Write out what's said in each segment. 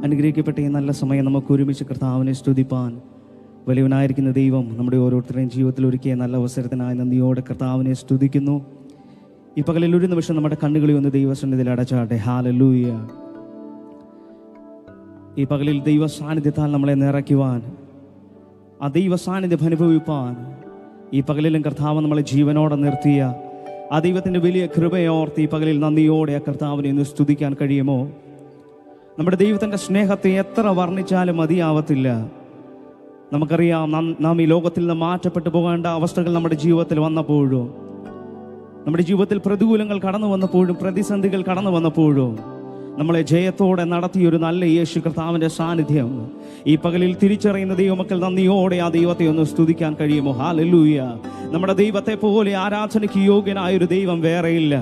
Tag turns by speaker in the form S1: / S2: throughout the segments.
S1: അനുഗ്രഹിക്കപ്പെട്ട ഈ നല്ല സമയം നമുക്ക് ഒരുമിച്ച് കർത്താവിനെ സ്തുതിപ്പാൻ വലിയവനായിരിക്കുന്ന ദൈവം നമ്മുടെ ഓരോരുത്തരുടെയും ജീവിതത്തിൽ ഒരുക്കിയ നല്ല അവസരത്തിനായി നന്ദിയോടെ കർത്താവിനെ സ്തുതിക്കുന്നു. ഈ പകലിൽ ഒരു നിമിഷം നമ്മുടെ കണ്ണുകളിൽ ഒന്ന് ദൈവസന്നിധിയിൽ അടച്ചാട്ടെ. ഹല്ലേലൂയ. ഈ പകലിൽ ദൈവ സാന്നിധ്യത്താൽ നമ്മളെ നിറയ്ക്കുവാൻ, ആ ദൈവ സാന്നിധ്യം അനുഭവിപ്പാൻ ഈ പകലിലും കർത്താവ് നമ്മളെ ജീവനോടെ നിർത്തിയ ആ ദൈവത്തിൻ്റെ വലിയ കൃപയോർത്ത് ഈ പകലിൽ നന്ദിയോടെ ആ കർത്താവിനെ ഒന്ന് സ്തുതിക്കാൻ കഴിയുമോ? നമ്മുടെ ദൈവത്തിൻ്റെ സ്നേഹത്തെ എത്ര വർണ്ണിച്ചാലും മതിയാവത്തില്ല. നമുക്കറിയാം, നാം ഈ ലോകത്തിൽ നിന്ന് മാറ്റപ്പെട്ടു പോകേണ്ട അവസ്ഥകൾ നമ്മുടെ ജീവിതത്തിൽ വന്നപ്പോഴും, നമ്മുടെ ജീവിതത്തിൽ പ്രതികൂലങ്ങൾ കടന്നു വന്നപ്പോഴും, പ്രതിസന്ധികൾ കടന്നു വന്നപ്പോഴും നമ്മളെ ജയത്തോടെ നടത്തിയൊരു നല്ല യേശു കർത്താവിൻ്റെ സാന്നിധ്യം ഈ പകലിൽ തിരിച്ചറിയുന്ന ദൈവമക്കൾ നന്ദിയോടെ ആ ദൈവത്തെ ഒന്ന് സ്തുതിക്കാൻ കഴിയുമോ? ഹല്ലേലൂയ. നമ്മുടെ ദൈവത്തെ പോലെ ആരാധനയ്ക്ക് യോഗ്യനായൊരു ദൈവം വേറെയില്ല.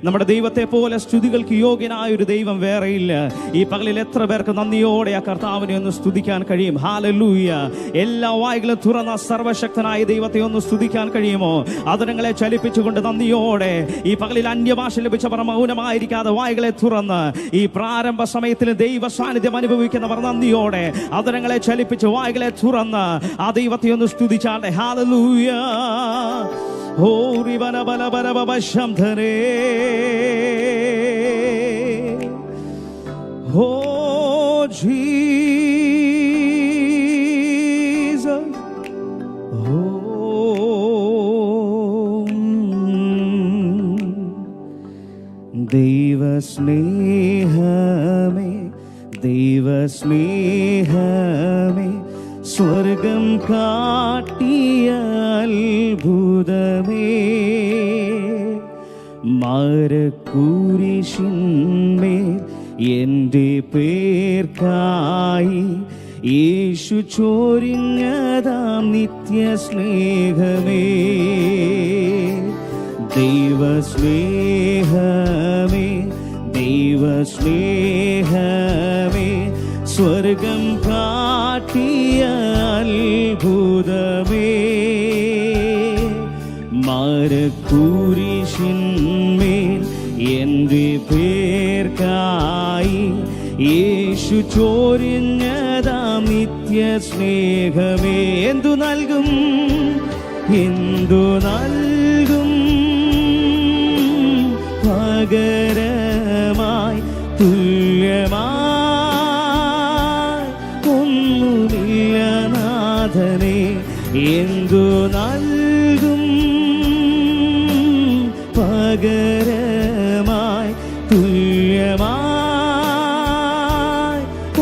S1: നമ്മുടെ ദൈവത്തെ പോലെ സ്തുതികൾക്ക് യോഗ്യനായൊരു ദൈവം വേറെയില്ല. ഈ പകലിൽ എത്ര പേർക്ക് നന്ദിയോടെ ആ കർത്താവിനെ ഒന്ന് സ്തുതിക്കാൻ കഴിയും? ഹല്ലേലൂയ. എല്ലാ വായ്കളും തുറന്ന സർവശക്തനായ ദൈവത്തെ ഒന്ന് സ്തുതിക്കാൻ കഴിയുമോ? അതിനങ്ങളെ ചലിപ്പിച്ചുകൊണ്ട് നന്ദിയോടെ ഈ പകലിൽ അന്യഭാഷ ലഭിച്ചവർ മൗനമായിരിക്കാതെ വായ്കളെ തുറന്ന് ഈ പ്രാരംഭ സമയത്തിൽ ദൈവ സാന്നിധ്യം അനുഭവിക്കുന്നവർ നന്ദിയോടെ അതിനങ്ങളെ ചലിപ്പിച്ച് വായ്കളെ തുറന്ന് ആ ദൈവത്തെ ഒന്ന് സ്തുതിച്ചാട്ടെ. ഹല്ലേലൂയ. ഓ റിബന ബല ബല ബശംധരേ. Oh Jesus. ഓ ദൈവസ്നേഹമേ, ദൈവസ്നേഹമേ, സ്വർഗം കാട്ടിയ അത്ഭുതമേ, മരക്കുരിശിന്മേൽ എൻ്റെ പേർക്കായി യേശു ചൊരിഞ്ഞതാം നിത്യസ്നേഹമേ, ദൈവസ്നേഹമേ, ദൈവസ്നേഹമേ, സ്വർഗം കാട്ടിയ അത്ഭുതമേ, മരക്കുരിശിന്മേൽ എൻ്റെ പേർക്കായി യേശു ചൊരിഞ്ഞതാം നിത്യസ്നേഹമേ. എന്തു നൽകും, എന്തു നൽകും പകരമായി, തുല്യമായി ഒന്നുമില്ല നാഥനേ. എന്തു നൽകും പകരമായി, തുല്യമായി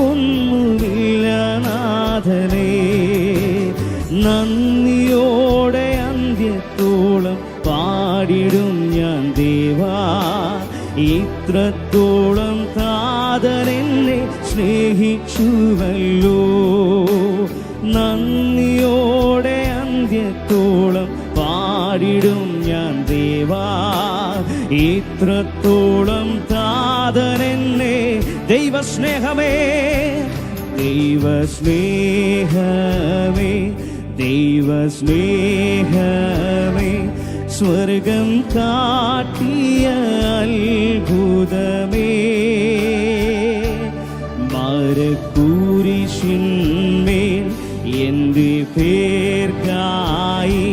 S1: ഒന്നുമില്ല നാഥനേ. നന്ദിയോടെ അന്ത്യത്തോളം പാടിടും ഞാൻ ദേവാ, ഇത്രത്തോളം താതനെന്നെ സ്നേഹിച്ചുവല്ലോ. നന്ദിയോടെ അന്ത്യത്തോളം പാടിടും ഞാൻ ദേവാ, ഇത്രത്തോളം താതനെന്നെ. ദൈവസ്നേഹമേ, ദൈവസ്നേഹമേ, ദൈവസ്നേഹമേ, സ്വർഗം കാട്ടിയ അത്ഭുതമേ, മരക്കുരിശിന്മേൽ എൻ്റെ പേർക്കായി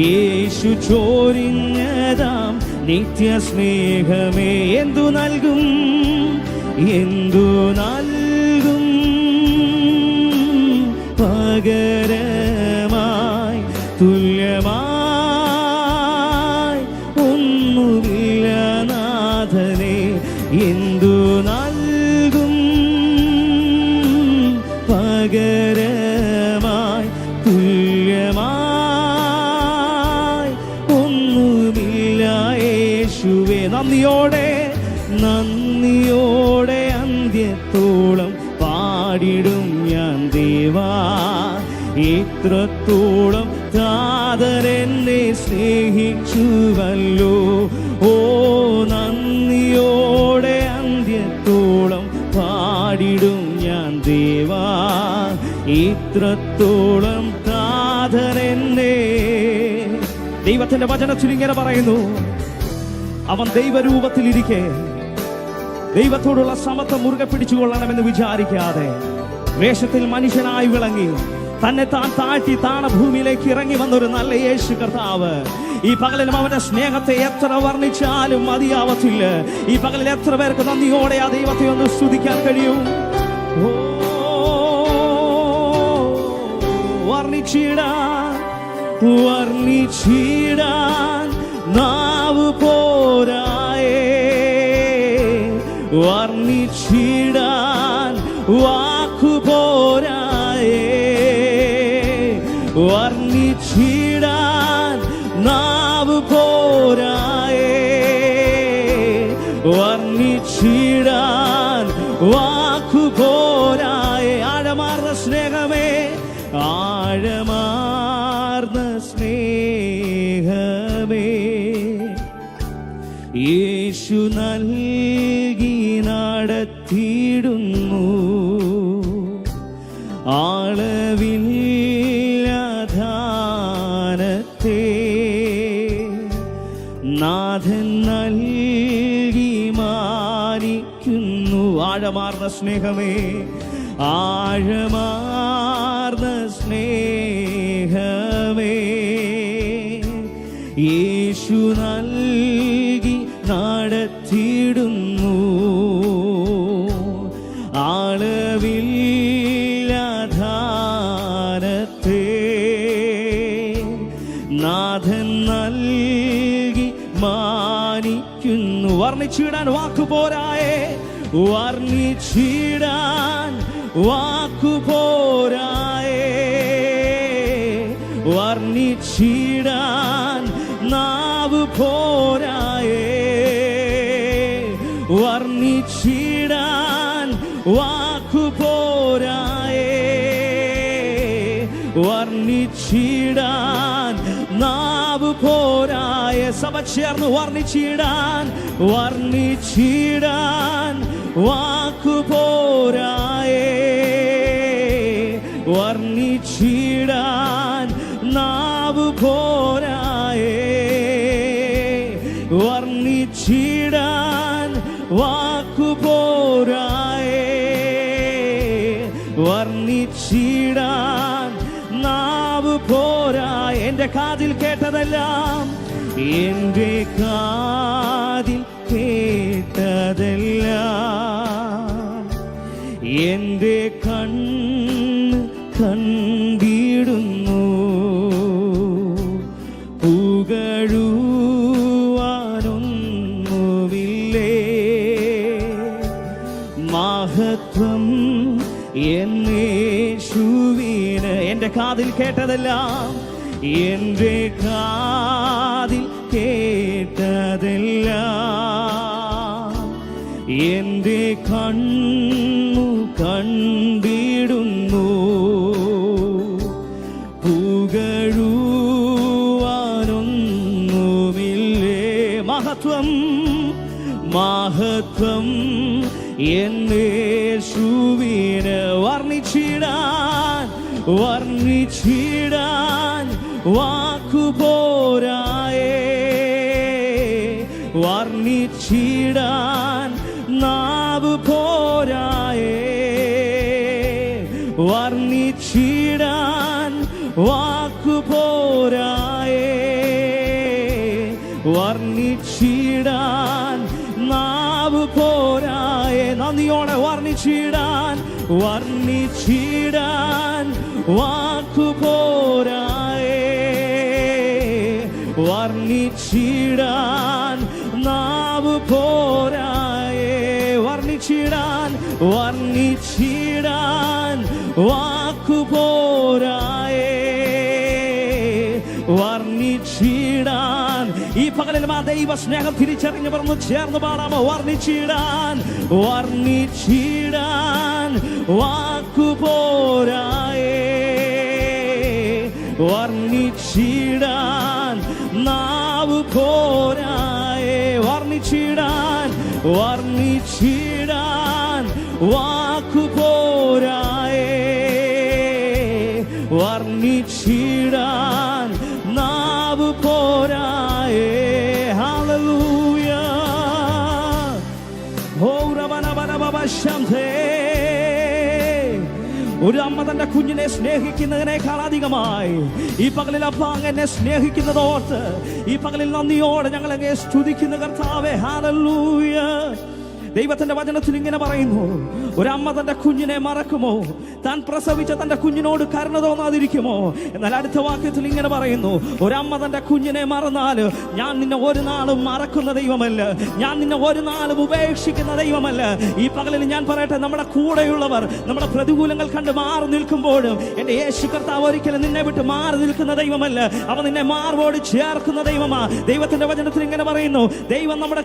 S1: യേശു ചൊരിഞ്ഞതാം നിത്യസ്നേഹമേ. എന്തു നൽകും, എന്തു നൽകും പകരമായി, തുല്യമായി ഒന്നുമില്ല നാഥനേ. എന്തു നൽകും പകരമായി, തുല്യമായി ഒന്നുമില്ല യേശുവേ. നന്ദിയോടെ, നന്ദിയോടെ അന്ത്യത്തോളം പാടിടും ഞാൻ ദേവാ, ഇത്രത്തോളം താതനെന്നെ സ്നേഹിച്ചുവല്ലോ. ഓ നന്ദിയോടെ അന്ത്യത്തോളം പാടിടും ഞാൻ ദേവാ, ഇത്രത്തോളം താതനെന്നെ. ദൈവത്തിന്റെ വചനത്തിൽ ഇങ്ങനെ പറയുന്നു, അവൻ ദൈവരൂപത്തിലിരിക്കെ ദൈവത്തോടുള്ള സമത്വം മുറുകെ പിടിച്ചുകൊള്ളണമെന്ന് വിചാരിക്കാതെ വേഷത്തിൽ മനുഷ്യനായി വിളങ്ങി തന്നെ താൻ താഴ്ത്തി ഭൂമിയിലേക്ക് ഇറങ്ങി വന്നൊരു നല്ല യേശു കർത്താവ് ഈ പകലിലും അവന്റെ സ്നേഹത്തെ എത്ര വർണ്ണിച്ചാലും മതിയാവത്തില്ല. ഈ പകലിൽ എത്ര പേർക്ക് നന്ദിയോടെ ആ ദൈവത്തെ ഒന്ന് സ്തുതിക്കാൻ കഴിയും? വർണ്ണിച്ചിടാൻ നാവ് പോരായേ, വർണ്ണിച്ചിടാൻ വാക്കു പോരായേ, വർണ്ണിച്ചിടാൻ നാവ് പോരായേ, വർണ്ണിച്ചിടാൻ വാക്കു പോരായേ. ആഴമാർന്ന സ്നേഹമേ, ആഴമാർന്ന സ്നേഹമേ, യേശു നൽകി നടത്തിയിടുന്നു. ആളവില്ലാധാനത്തെ നാഥൻ നൽകി മാനിക്കുന്നു. ആഴമാർന്ന സ്നേഹമേ, ആഴമാർന്ന സ്നേഹമേ, യേശു നൽകി നടത്തിയിടുന്നു. ആളവില്ലാധാനത്തെ നാഥൻ നൽകി മാനിക്കുന്നു. വർണ്ണിച്ചിടാൻ വാക്കു പോരായേ, വർണ്ണിച്ചിടാൻ വാക്കു പോരായേ, വർണ്ണിച്ചിടാൻ നാവ് പോരായേ, വർണ്ണിച്ചിടാൻ വാക്കു പോരായേ, വർണ്ണിച്ചിടാൻ നാവ് പോരായേ. സഭ ചേർന്ന് വർണ്ണിച്ചിടാൻ, വർണ്ണിച്ചിടാൻ വാക്കു പോരായേ, വർണ്ണിച്ചിടാൻ നാവ് പോരായേ, വർണ്ണിച്ചിടാൻ വാക്കു പോരായേ, വർണ്ണിച്ചിടാൻ നാവ് പോരായേ. എൻ്റെ കാതിൽ കേട്ടതെല്ലാം, എൻ്റെ കാതിൽ കേട്ടതെല്ലാം, എൻ്റെ കണ്ണ് കണ്ടിടുന്നു. പുകഴുവാനൊന്നുമില്ലേ, മഹത്വം എന്നേശുവിന്. എൻ്റെ കാതിൽ കേട്ടതെല്ലാം, എൻ്റെ കാതിൽ കേട്ടതെല്ലാം, എൻ്റെ കണ്ണു കണ്ടിടുന്നു. പുകഴുവാനൊന്നുമില്ലേ, മഹത്വം മഹത്വം എന്നേശുവിന്. വർണ്ണിച്ചിടാൻ വർണ്ണിച്ചിടാൻ വാക്കു പോരായേ, വർണ്ണിച്ചിടാൻ നാവ് പോരായേ, വർണ്ണിച്ചിടാൻ വാക്കു പോരായേ, വർണ്ണിച്ചിടാൻ നാവ് പോരായേ. നന്ദിയോടെ വർണ്ണിച്ചിടാൻ, വർണ്ണിച്ചിടാൻ വാക്കു പോരായേ, വർണ്ണിച്ചിടാൻ നാവ് പോരായേ, വർണ്ണിച്ചിടാൻ, വർണ്ണിച്ചിടാൻ വാക്കു പോരായേ, വർണ്ണിച്ചിടാൻ. ഈ പകലിലും ആ ദൈവ സ്നേഹം തിരിച്ചറിഞ്ഞ് പറഞ്ഞു ചേർന്ന് പാടാമോ? വർണ്ണിച്ചിടാൻ, വർണ്ണിച്ചിടാൻ വാക്കു പോരായേ, വർണ്ണിച്ചിടാൻ നാവ് പോരായേ, വർണ്ണിച്ചിടാൻ, വർണ്ണിച്ചിടാൻ വാക്കു പോരായേ, വർണ്ണിച്ചിടാൻ നാവ് പോരായേ. ഹല്ലേലൂയ. ഓ ഒരു അമ്മ തന്റെ കുഞ്ഞിനെ സ്നേഹിക്കുന്നതിനേക്കാൾ അധികമായി ഈ പകലിൽ അപ്പ അങ്ങനെ സ്നേഹിക്കുന്നത് ഓർത്ത് ഈ പകലിൽ നന്ദിയോടെ ഞങ്ങൾ അങ്ങേ സ്തുതിക്കുന്ന കർത്താവേ. ഹല്ലേലൂയ. ദൈവത്തിന്റെ വചനത്തിൽ ഇങ്ങനെ പറയുന്നു, ഒരമ്മ തന്റെ കുഞ്ഞിനെ മറക്കുമോ? താൻ പ്രസവിച്ച തന്റെ കുഞ്ഞിനോട് കരുണ തോന്നാതിരിക്കുമോ? എന്നാൽ അടുത്ത വാക്യത്തിൽ ഇങ്ങനെ പറയുന്നു, ഒരമ്മ തന്റെ കുഞ്ഞിനെ മറന്നാൽ ഞാൻ നിന്നെ ഒരു നാളും മറക്കുന്ന ദൈവമല്ല, ഞാൻ നിന്നെ ഒരു നാളും ഉപേക്ഷിക്കുന്ന ദൈവമല്ല. ഈ പകലിൽ ഞാൻ പറയട്ടെ, നമ്മുടെ കൂടെയുള്ളവർ നമ്മുടെ പ്രതികൂലങ്ങൾ കണ്ട് മാറി നിൽക്കുമ്പോഴും എൻ്റെ യേശു കർത്താവ് ഒരിക്കലും നിന്നെ വിട്ട് മാറി നിൽക്കുന്ന ദൈവമല്ല, അവൻ നിന്നെ മാർവോട് ചേർക്കുന്ന ദൈവമാ. ദൈവത്തിന്റെ വചനത്തിൽ ഇങ്ങനെ പറയുന്നു, ദൈവം നമ്മുടെ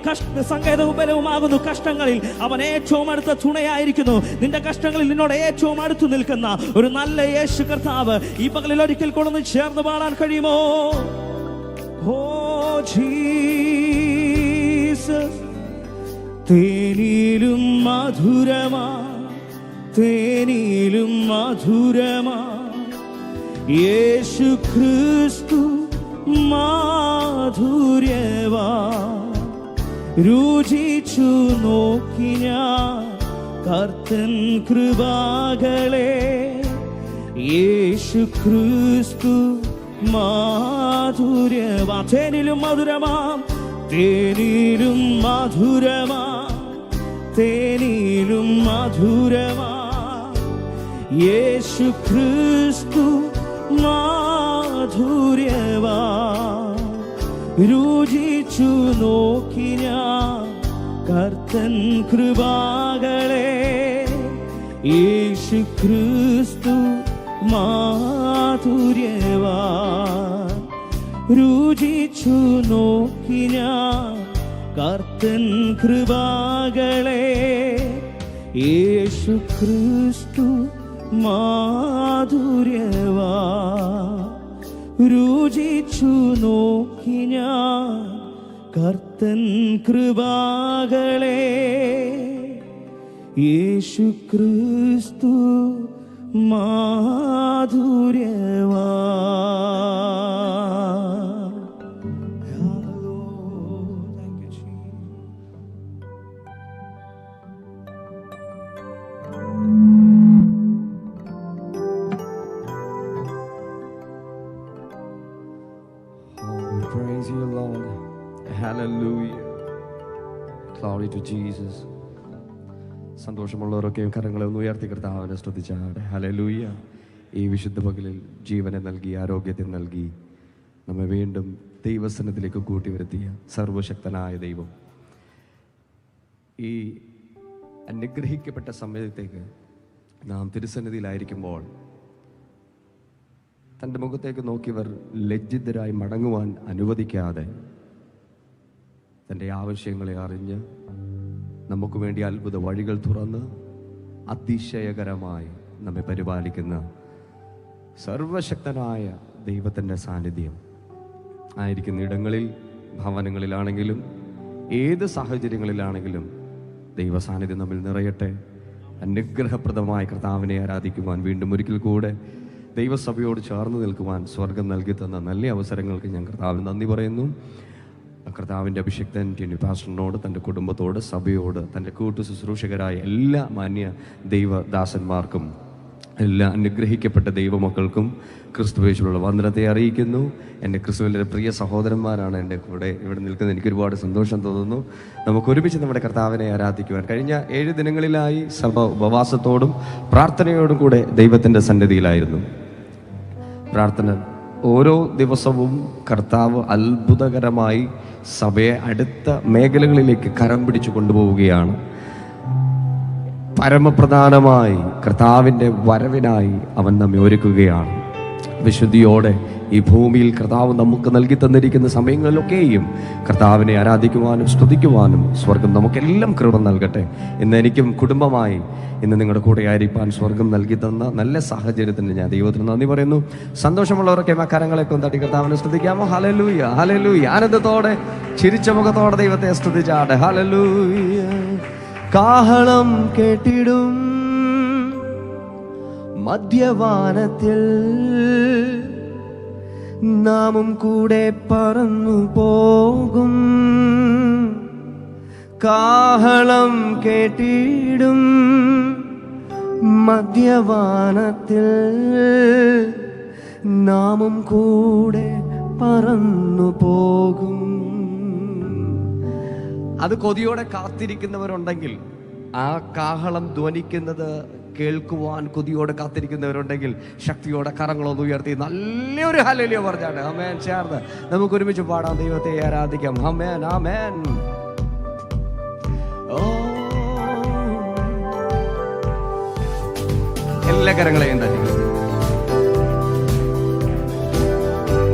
S1: സങ്കേതവും ബലവുമാകുന്നു, കഷ്ടങ്ങളിൽ അവൻ ഏറ്റവും അടുത്ത തുണയായിരിക്കുന്നു. നിന്റെ കഷ്ടങ്ങളിൽ നിന്നോട് ഏറ്റവും അടുത്തു നിൽക്കുന്ന ഒരു നല്ല യേശു കർത്താവ് ഈ പകലിൽ ഒരിക്കൽ കൊണ്ടൊന്ന് ചേർന്ന് പാടാൻ കഴിയുമോ? ഓ ജീസസ്, തേനിലും മധുരമാ, തേനിലും മധുരമാ യേശു ക്രിസ്തു മാധുര്യവാ. രുചിച്ചു നോക്കി ഞാൻ കർത്തൻ കൃപകളെ, യേശു ക്രിസ്തു മാധുര്യമാ. തേനിലും മധുരമാം, തേനിലും മധുരമാ, തേനിലും മധുരമാ യേശു ക്രിസ്തു മാധുര്യവാ. രുചിച്ചു നോക്കി ഞാൻ കർത്തൻ കൃപകളെ, യേശു ക്രിസ്തു മാധുര്യവാ. രുചിച്ചു നോക്കി ഞാൻ കർത്തൻ കൃപകളെ, യേശു ക്രിസ്തു മാധുര്യവാ. രുചിച്ചു നോക്കി ഞാൻ കർത്തൻ കൃപകളെ, യേശു ക്രിസ്തു മാധുര്യവാ.
S2: Praise you, Lord. Hallelujah. Glory to Jesus. സന്തോഷമുള്ളവരൊക്കെയും കരങ്ങളെ ഒന്ന് ഉയർത്തി കർത്താവിനെ സ്തുതിച്ചാട്ടെ. ഹല്ലേലൂയ. ഈ വിശുദ്ധ പകലിൽ ജീവനെ നൽകി, ആരോഗ്യത്തെ നൽകി, നമ്മെ വീണ്ടും ദൈവസന്നിധിയിലേക്ക് കൂട്ടിവരുത്തിയ സർവശക്തനായ ദൈവം, ഈ അനുഗ്രഹിക്കപ്പെട്ട സമയത്തേക്ക് നാം തിരുസന്നിധിയിലായിരിക്കുമ്പോൾ തൻ്റെ മുഖത്തേക്ക് നോക്കിയവർ ലജ്ജിതരായി മടങ്ങുവാൻ അനുവദിക്കാതെ തൻ്റെ ആവശ്യങ്ങളെ അറിഞ്ഞ് നമുക്ക് വേണ്ടി അത്ഭുത വഴികൾ തുറന്ന് അതിശയകരമായി നമ്മെ പരിപാലിക്കുന്ന സർവശക്തനായ ദൈവത്തിൻ്റെ സാന്നിധ്യം ആയിരിക്കുന്ന ഇടങ്ങളിൽ, ഭവനങ്ങളിലാണെങ്കിലും ഏത് സാഹചര്യങ്ങളിലാണെങ്കിലും ദൈവ സാന്നിധ്യം നമ്മിൽ നിറയട്ടെ. അനുഗ്രഹപ്രദമായ കർത്താവിനെ ആരാധിക്കുവാൻ വീണ്ടും ഒരിക്കൽ കൂടെ ദൈവസഭയോട് ചേർന്ന് നിൽക്കുവാൻ സ്വർഗം നൽകി തന്ന നല്ല അവസരങ്ങൾക്ക് ഞാൻ കർത്താവിന് നന്ദി പറയുന്നു. കർത്താവിൻ്റെ അഭിഷിക്തൻ ടിനി പാസ്റ്ററിനോട്, തൻ്റെ കുടുംബത്തോട്, സഭയോട്, തൻ്റെ കൂട്ടു ശുശ്രൂഷകരായ എല്ലാ മാന്യ ദൈവദാസന്മാർക്കും, എല്ലാ അനുഗ്രഹിക്കപ്പെട്ട ദൈവമക്കൾക്കും ക്രിസ്തുവേശുള്ള വന്ദനത്തെ അറിയിക്കുന്നു. എൻ്റെ ക്രിസ്തുവിൻ്റെ പ്രിയ സഹോദരന്മാരാണ് എൻ്റെ കൂടെ ഇവിടെ നിൽക്കുന്നത്. എനിക്കൊരുപാട് സന്തോഷം തോന്നുന്നു. നമുക്ക് ഒരുമിച്ച് നമ്മുടെ കർത്താവിനെ ആരാധിക്കുവാൻ. കഴിഞ്ഞ 7 ദിനങ്ങളിലായി സഭ ഉപവാസത്തോടും പ്രാർത്ഥനയോടും കൂടെ ദൈവത്തിൻ്റെ സന്നിധിയിലായിരുന്നു. പ്രാർത്ഥന ഓരോ ദിവസവും കർത്താവ് അത്ഭുതകരമായി സഭയെ അടുത്ത മേഖലകളിലേക്ക് കരം പിടിച്ചു കൊണ്ടുപോവുകയാണ്. പരമപ്രധാനമായി കർത്താവിൻ്റെ വരവിനായി അവൻ നമ്മെ ഒരുക്കുകയാണ്. വിശുദ്ധിയോടെ ഈ ഭൂമിയിൽ കർത്താവ് നമുക്ക് നൽകി തന്നിരിക്കുന്ന സമയങ്ങളിലൊക്കെയും കർത്താവിനെ ആരാധിക്കുവാനും സ്തുതിക്കുവാനും സ്വർഗം നമുക്കെല്ലാം കൃപ നൽകട്ടെ. ഇന്ന് എനിക്കും കുടുംബമായി ഇന്ന് നിങ്ങളുടെ കൂടെ ആയിരിക്കാൻ സ്വർഗം നൽകി തന്ന നല്ല സാഹചര്യത്തിന് ഞാൻ ദൈവത്തിന് നന്ദി പറയുന്നു. സന്തോഷമുള്ളവരൊക്കെ ആ കരങ്ങളെ കൊണ്ടാടി കർത്താവിനെ സ്തുതിക്കാമോ? Hallelujah, hallelujah. ആനന്ദത്തോടെ ചിരിച്ച മുഖത്തോടെ ദൈവത്തെ സ്തുതിച്ചാട്ടെ. ഹല്ലേലൂയ. കാഹളം കേട്ടിടും മധ്യവാനത്തിൽ, നാമും കൂടെ പറന്നു പോകും. കാഹളം കേട്ടിടും മധ്യവാനത്തിൽ നാമും കൂടെ പറന്നു പോകും. അത് കൊതിയോടെ കാത്തിരിക്കുന്നവരുണ്ടെങ്കിൽ, ആ കാഹളം ധ്വനിക്കുന്നത് കേൾക്കുവാൻ കൊതിയോടെ കാത്തിരിക്കുന്നവരുണ്ടെങ്കിൽ ശക്തിയോടെ കരങ്ങളൊന്ന് ഉയർത്തി നല്ലൊരു ഹല്ലേലൂയ പറഞ്ഞാണ് ആമേൻ ചേർന്ന് നമുക്ക് ഒരുമിച്ച് പാടാം, ദൈവത്തെ ആരാധിക്കാം. ആമേൻ ആമേൻ. ഓ, എല്ലാ കരങ്ങളെയും തട്ടി.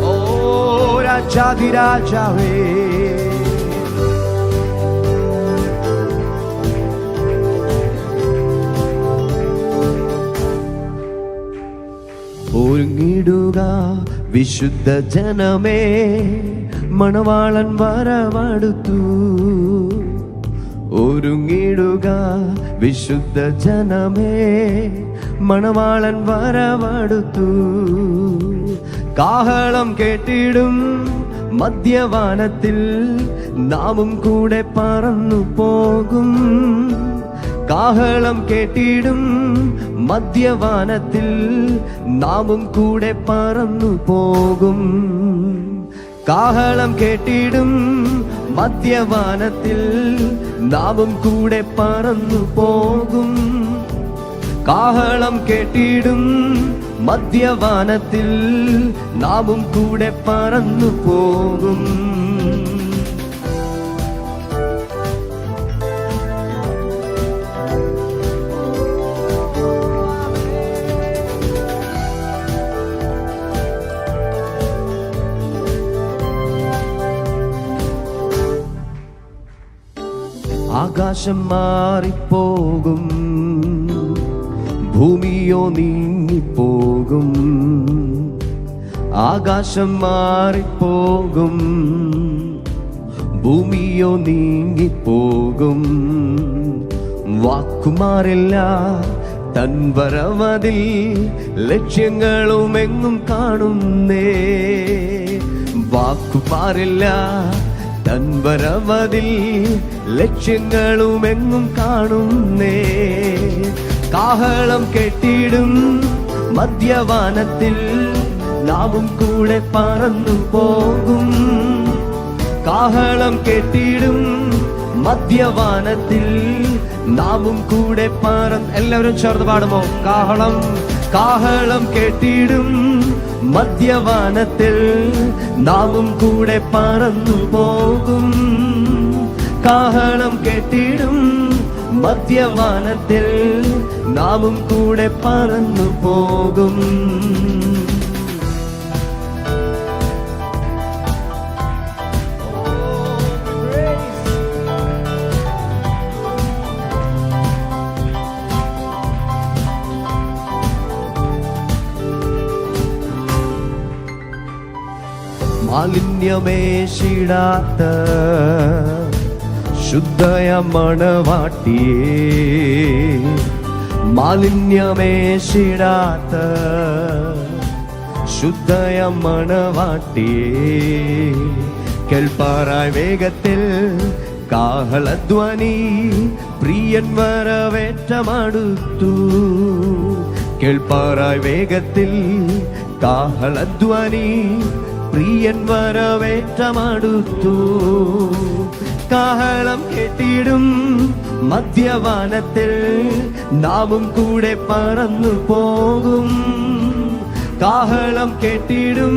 S2: ഓ രാജാതിരാജാവേ, ഒരുങ്ങിടുക വിശുദ്ധ ജനമേ, മണവാളൻ വരവടുത്തു. ഒരുങ്ങിടുക വിശുദ്ധ ജനമേ, മണവാളൻ വരവടുത്തു. കാഹളം കേട്ടിടും മധ്യവാനത്തിൽ നാമും കൂടെ പറന്നു പോകും. കാഹളം കേട്ടിടും മധ്യവാനത്തിൽ നാമും കൂടെ പറന്നു പോകും. കാഹളം കേട്ടിടും മധ്യവാനത്തിൽ നാമും കൂടെ പറന്നു പോകും. കാഹളം കേട്ടിടും മധ്യവാനത്തിൽ നാമും കൂടെ പറന്നു പോകും. ആകാശം മാറിപ്പോകും, ഭൂമിയോ നീങ്ങിപ്പോകും. ആകാശം മാറിപ്പോകും, ഭൂമിയോ നീങ്ങിപ്പോകും. വാക്കുമാറില്ല തൻ വരവതിൽ, ലക്ഷ്യങ്ങളുമെങ്ങും കാണുന്നേ. വാക്കുമാറില്ല തൻ വരവതിൽ, ലക്ഷ്യങ്ങളുമെങ്ങും കാണുന്നേ. കാഹളം കേട്ടിടും മധ്യവാനത്തിൽ നാമും കൂടെ പറന്നു പോകും. കാഹളം കേട്ടിടും മധ്യവാനത്തിൽ നാമും കൂടെ എല്ലാവരും ചേർന്ന് പാടുമോ? കാഹളം കാഹളം കേട്ടിടും മധ്യവാനത്തിൽ നാമും കൂടെ പറന്നു പോകും. കാഹളം കേട്ടിടും മധ്യവാനത്തിൽ നാമും കൂടെ പറന്നു പോകും. മാലിന്യമേശിടാത്ത ശുദ്ധയ മണവാട്ടിയേ, മാലിന്യമേശിടാത്ത ശുദ്ധയ മണവാട്ടിയേ, കേൾപ്പാറായി വേഗത്തിൽ കാഹളധ്വനി, പ്രിയൻ വരവേറ്റമടുത്തു. കേൾപ്പാറായി വേഗത്തിൽ കാഹളധ്വനി, പ്രിയൻ വരവേറ്റമടുത്തു. കാഹളം കേട്ടിടും മധ്യവാനത്തിൽ നാമും കൂടെ പറന്നു പോകും. കാഹളം കേട്ടിടും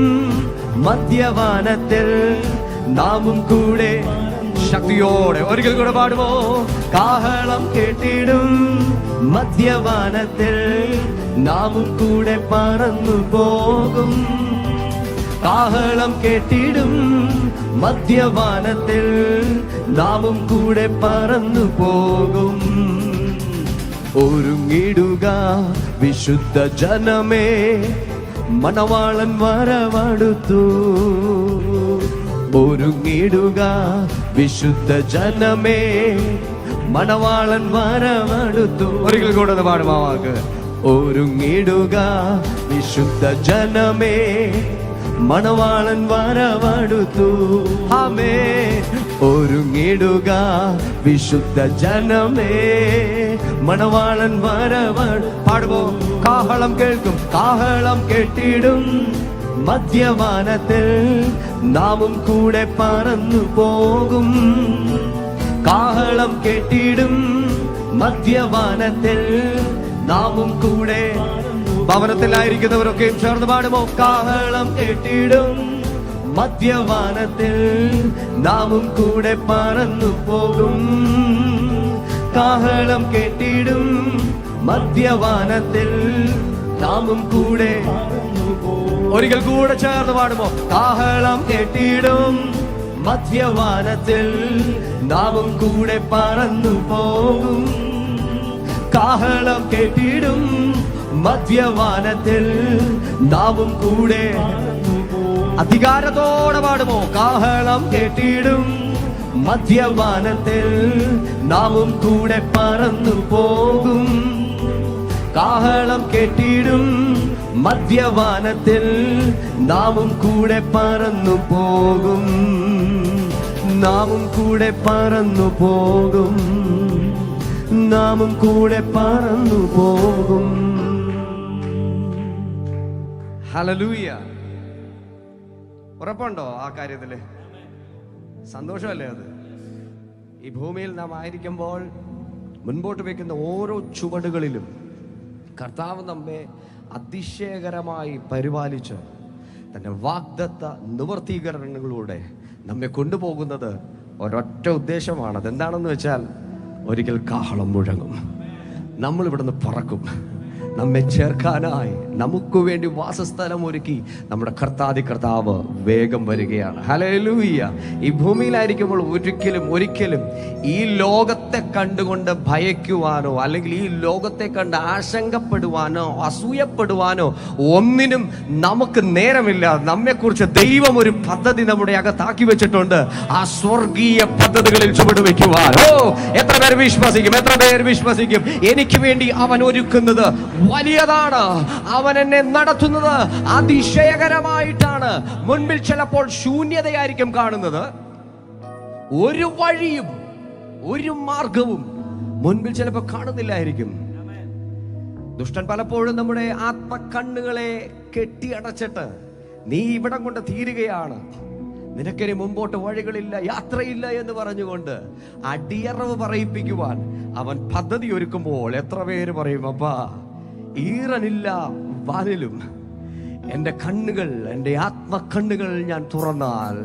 S2: മധ്യവാനത്തിൽ നാമും കൂടെ ശക്തിയോടെ ഒരിക്കൽ കൂടെ പാടുമോ? കാഹളം കേട്ടിടും മധ്യവാനത്തിൽ നാമും കൂടെ പറന്നു പോകും. കാഹളം കേട്ടിടും മധ്യവാനത്തിൽ നാമും കൂടെ പറന്നു പോകും. ഒരുങ്ങിടുക വിശുദ്ധ ജനമേ, മണവാളൻ വരവടുത്തു. ഒരുങ്ങിടുക വിശുദ്ധ ജനമേ, മണവാളൻ വരവടുത്തു. ഒരിക്കൽ കൂടെ പാടുമാവാക്ക്. ഒരുങ്ങിടുക വിശുദ്ധ ജനമേ, മണവാളൻ വരവടുത്തു. ആമേ, ഒരുങ്ങിടുക വിശുദ്ധ ജനമേ, മണവാളൻ പാടുമോ? കാഹളം കേൾക്കും, കാഹളം കേട്ടിടും മധ്യവാനത്തിൽ നാമും കൂടെ പറന്നു പോകും. കാഹളം കേട്ടിടും മധ്യവാനത്തിൽ നാമും കൂടെ. ഭവനത്തിലായിരിക്കുന്നവരൊക്കെയും ചേർന്ന് പാടുമോ? കാഹളം കേട്ടിടും മധ്യവാനത്തിൽ നാമും കൂടെ പറന്നു പോകും. കാഹളം കേട്ടിടും മധ്യവാനത്തിൽ നാമും കൂടെ. ഒരിക്കൽ കൂടെ ചേർന്ന് പാടുമോ? കാഹളം കേട്ടിടും മധ്യവാനത്തിൽ നാമും കൂടെ പറന്നു പോകും. കാഹളം കേട്ടിടും മധ്യവാനത്തിൽ നാമും കൂടെ. അധികാരത്തോടെ പാടുമോ? കാഹളം കേട്ടിടും മധ്യവാനത്തിൽ നാമും കൂടെ പറന്നു പോകും. കാഹളം കേട്ടിടും മധ്യവാനത്തിൽ നാമും കൂടെ പറന്നു പോകും. നാമും കൂടെ പറന്നു പോകും. നാമും കൂടെ പറന്നു പോകും. ഹല്ലേലൂയ. ഉറപ്പുണ്ടോ ആ കാര്യത്തില്? സന്തോഷമല്ലേ അത്? ഈ ഭൂമിയിൽ നാം ആയിരിക്കുമ്പോൾ മുൻപോട്ട് വയ്ക്കുന്ന ഓരോ ചുവടുകളിലും കർത്താവ് നമ്മെ അതിശയകരമായി പരിപാലിച്ച് തന്റെ വാഗ്ദത്ത നിവർത്തീകരണങ്ങളിലൂടെ നമ്മെ കൊണ്ടുപോകുന്നത് ഒരൊറ്റ ഉദ്ദേശമാണ്. അതെന്താണെന്ന് വെച്ചാൽ, ഒരിക്കൽ കാഹളം മുഴങ്ങും, നമ്മൾ ഇവിടുന്ന് പറക്കും. നമ്മെ ചേർക്കാനായി നമുക്ക് വേണ്ടി വാസസ്ഥലം ഒരുക്കി നമ്മുടെ കർത്താവ് വേഗം വരികയാണ്. ഹല്ലേലൂയ. ഈ ഭൂമിയിലായിരിക്കുമ്പോൾ ഒരിക്കലും ഈ ലോകത്തെ കണ്ടുകൊണ്ട് ഭയക്കുവാനോ അല്ലെങ്കിൽ ഈ ലോകത്തെ കണ്ട് ആശങ്കപ്പെടുവാനോ അസൂയപ്പെടുവാനോ ഒന്നിനും നമുക്ക് നേരമില്ല. നമ്മെക്കുറിച്ച് ദൈവം ഒരു പദ്ധതി നമ്മുടെ അകത്താക്കി വെച്ചിട്ടുണ്ട്. ആ സ്വർഗീയ പദ്ധതികളിൽ ചുവടുവെക്കുവാൻ എത്ര പേർ വിശ്വസിക്കും? എത്ര പേർ വിശ്വസിക്കും? എനിക്ക് വേണ്ടി അവൻ ഒരുക്കുന്നത് വലിയതാണ്. അവൻ എന്നെ നടത്തുന്നത് അതിശയകരമായിട്ടാണ്. മുൻപിൽ ചിലപ്പോൾ ശൂന്യതയായിരിക്കും കാണുന്നത്. ഒരു വഴിയും ഒരു മാർഗവും മുൻപിൽ ചിലപ്പോൾ കാണുന്നില്ലായിരിക്കും. ദുഷ്ടൻ പലപ്പോഴും നമ്മുടെ ആത്മകണ്ണുകളെ കെട്ടിയടച്ചിട്ട് നീ ഇവിടം കൊണ്ട് തീരുകയാണ്, നിനക്കിനി മുമ്പോട്ട് വഴികളില്ല, യാത്രയില്ല എന്ന് പറഞ്ഞുകൊണ്ട് അടിയറവ് പറയിപ്പിക്കുവാൻ അവൻ പദ്ധതി ഒരുക്കുമ്പോൾ എത്ര പേര് പറയും, അപ്പാ ഈറനില്ല വാനിലും എൻ്റെ കണ്ണുകൾ, എൻ്റെ ആത്മകണ്ണുകൾ ഞാൻ തുറന്നാൽ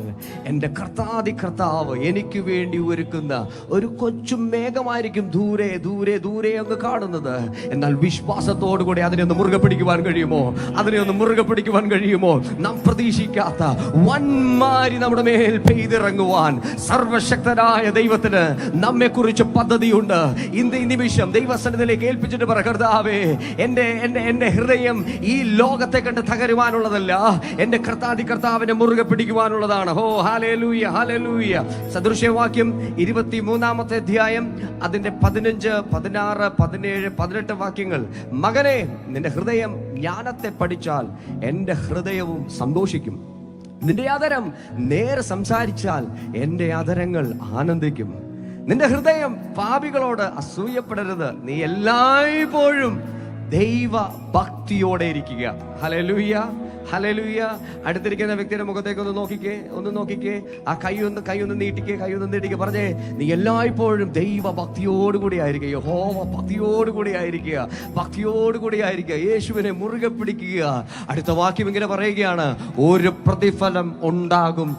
S2: എൻ്റെ കർത്താവ് എനിക്ക് വേണ്ടി ഒരുക്കുന്ന ഒരു കൊച്ചു മേഘമായിരിക്കും ദൂരെ ദൂരെ ദൂരെ അങ്ങ് കാണുന്നത്. എന്നാൽ വിശ്വാസത്തോടു കൂടി അതിനെ ഒന്ന് മുറുകെ പിടിക്കുവാൻ കഴിയുമോ? അതിനെ ഒന്ന് മുറുകെ പിടിക്കുവാൻ കഴിയുമോ? നാം പ്രതീക്ഷിക്കാത്ത വൻമാരി നമ്മുടെ മേൽ പെയ്തിറങ്ങുവാൻ സർവശക്തനായ ദൈവത്തിന് നമ്മെ കുറിച്ച് പദ്ധതിയുണ്ട്. ഈ നിമിഷം ദൈവസന്നിധിയിലേക്ക് ഏൽപ്പിച്ചിട്ട് പറ, കർത്താവേ, എൻ്റെ ഹൃദയം ഈ ലോകത്തെ കണ്ട് തകരുവാനുള്ളതല്ല, എൻ്റെ കർത്താവിനെ മുറുകെ പിടിക്കുവാനുള്ളതാണ്. ഹോ ഹല്ലേലൂയ, ഹല്ലേലൂയ. സദൃശ്യവാക്യം 23-ാമത്തെ അധ്യായം അതിന്റെ 15, 16, 17, 18 വാക്യങ്ങൾ. മകനെ, നിന്റെ ഹൃദയം ജ്ഞാനത്തെ പഠിച്ചാൽ എൻ്റെ ഹൃദയവും സന്തോഷിക്കും. നിന്റെ ആദരം നേരെ സംസാരിച്ചാൽ എൻ്റെ ആദരങ്ങൾ ആനന്ദിക്കും. നിന്റെ ഹൃദയം പാപികളോട് അസൂയപ്പെടരുത്. നീ എല്ലായ്പ്പോഴും ദൈവ ഭക്തിയോടെ ഇരിക്കുക. Hallelujah, hallelujah. അടുത്തിരിക്കുന്ന വ്യക്തിയുടെ മുഖത്തേക്ക് ഒന്ന് നോക്കിക്കേ. ആ കൈ ഒന്ന് നീട്ടിക്കേ. പറഞ്ഞേ, നീ എല്ലായ്പ്പോഴും ദൈവ ഭക്തിയോടുകൂടി ആയിരിക്കുക. യഹോവ ഭക്തിയോടുകൂടി ആയിരിക്കുക. യേശുവിനെ മുറുകെ പിടിക്കുക. അടുത്ത വാക്യം ഇങ്ങനെ പറയുകയാണ്, ഒരു പ്രതിഫലം ഉണ്ടാകും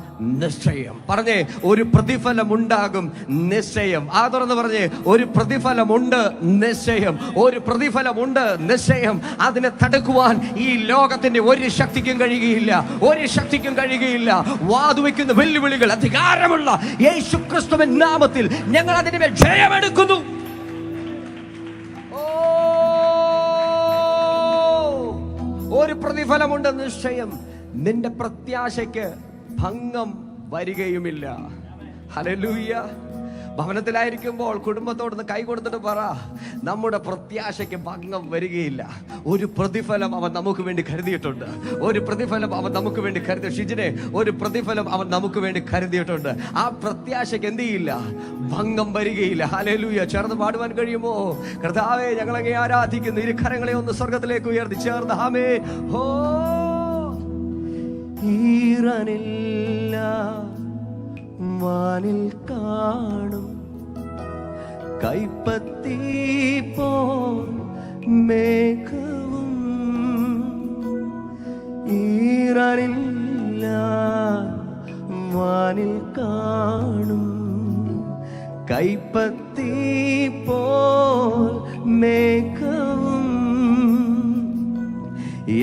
S2: നിശ്ചയം. പറഞ്ഞേ, ഒരു പ്രതിഫലം ഉണ്ടാകും നിശ്ചയം. ആ തുറന്ന് പറഞ്ഞേ, ഒരു പ്രതിഫലമുണ്ട് നിശ്ചയം. ഒരു പ്രതിഫലമുണ്ട് നിശ്ചയം. അതിനെ തടുക്കുവാൻ ഈ ലോകത്തിന്റെ ഒരു ശക്തിക്കും കഴിയുകയില്ല. വാതുവെക്കുന്ന വെല്ലുവിളികൾ അധികാരമുള്ള യേശു ക്രിസ്തുവിന്റെ നാമത്തിൽ ഞങ്ങൾ അതിനെ ജയമെടുക്കുന്നു. ഒരു പ്രതിഫലമുണ്ട് നിശ്ചയം. നിന്റെ പ്രത്യാശയ്ക്ക് ഭംഗം വരികയുമില്ല. ഹല്ലേലൂയ. ഭവനത്തിലായിരിക്കുമ്പോൾ കുടുംബത്തോടൊന്ന് കൈ കൊടുത്തിട്ട് പറ, നമ്മുടെ പ്രത്യാശയ്ക്ക് ഭംഗം വരികയില്ല. ഒരു പ്രതിഫലം അവൻ നമുക്ക് വേണ്ടി കരുതിയിട്ടുണ്ട്. ഒരു പ്രതിഫലം അവൻ നമുക്ക് വേണ്ടി കരുതി. ഷിജിനെ, ഒരു പ്രതിഫലം അവൻ നമുക്ക് വേണ്ടി കരുതിയിട്ടുണ്ട്. ആ പ്രത്യാശയ്ക്ക് എന്ത് ചെയ്യില്ല, ഭംഗം വരികയില്ല. ഹല്ലേലൂയ. ചേർന്ന് പാടുവാൻ കഴിയുമോ? കർത്താവേ, ഞങ്ങളങ്ങേ ആരാധിക്കുന്നു. ഇരു കരങ്ങളെ ഒന്ന് സ്വർഗത്തിലേക്ക് ഉയർത്തി ചേർന്ന് ആമേ. ഹോ, ഈറനില്ല വാനിൽ കാണും കൈപ്പത്തി പോൽ മേഘവും, ഈറനില്ല വാനിൽ കാണും കൈപ്പത്തി പോൽ മേഘവും,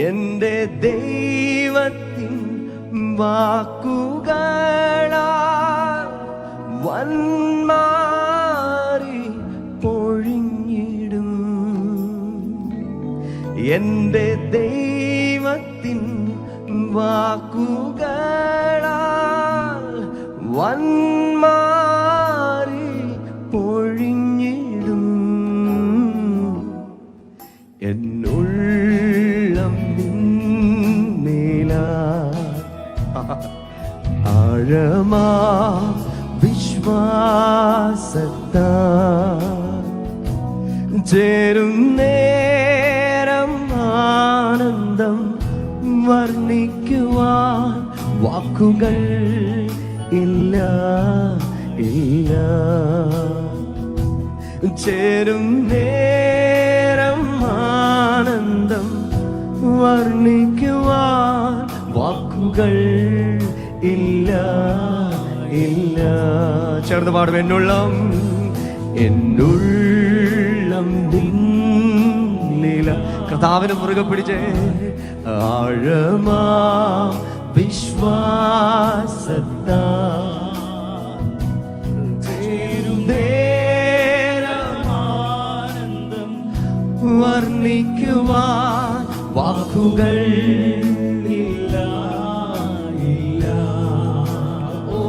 S2: എന്റെ ദൈവത്തിൻ വാക്കുകളാൽ വന്മാരി പൊഴിഞ്ഞിടും. എന്റെ ദൈവത്തിൻ വാക്കുകളാൽ വന്മാരി പൊഴിഞ്ഞിടും. എന്നുള്ളം നിന്നില ആഴമാ വിശ്വാസത്താ ചേരും നേരം ആനന്ദം വർണ്ണിക്കുവാൻ വാക്കുകൾ ഇല്ല ഇല്ല. ചേരും നേരം ആനന്ദം വർണ്ണിക്കുവാൻ വാക്കുകൾ ഇല്ല ഇല്ല. ചേർന്ന് പാടും. എന്നുള്ളം നിന്നില. കർത്താവിനെ മുറുകെ പിടിച്ചേ. ആഴമാ വിശ്വാസത്താ ചേരുന്നേരമാനന്ദം വർണ്ണിക്കുവാൻ വാക്കുകൾ ഇല്ല ഇല്ല. ഓ,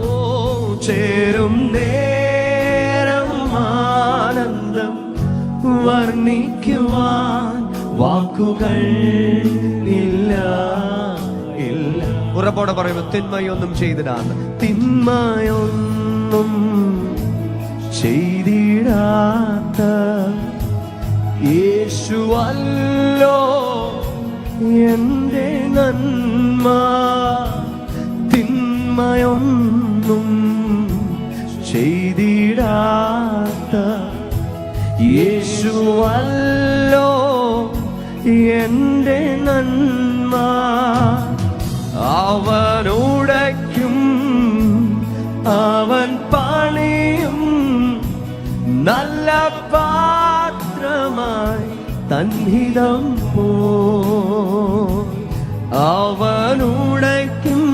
S2: ചേരും നേരം ആനന്ദം വർണ്ണിക്കുവാൻ വാക്കുകൾ ഇല്ല ഇല്ല. ഉറപ്പോടെ പറയുന്നു, തിന്മയൊന്നും ചെയ്തിടാത്ത, തിന്മയൊന്നും ചെയ്തിടാത്ത യേശുവല്ലോ എന്റെ നന്മ. തിന്മയൊന്നും ചെയ്തിടാത്ത യേശുവല്ലോ എന്റെ നന്മ. അവനുടയ്ക്കും അവൻ പണിയും നല്ല പാത്രമായി തന്നിതം പോ. അവനുടയ്ക്കും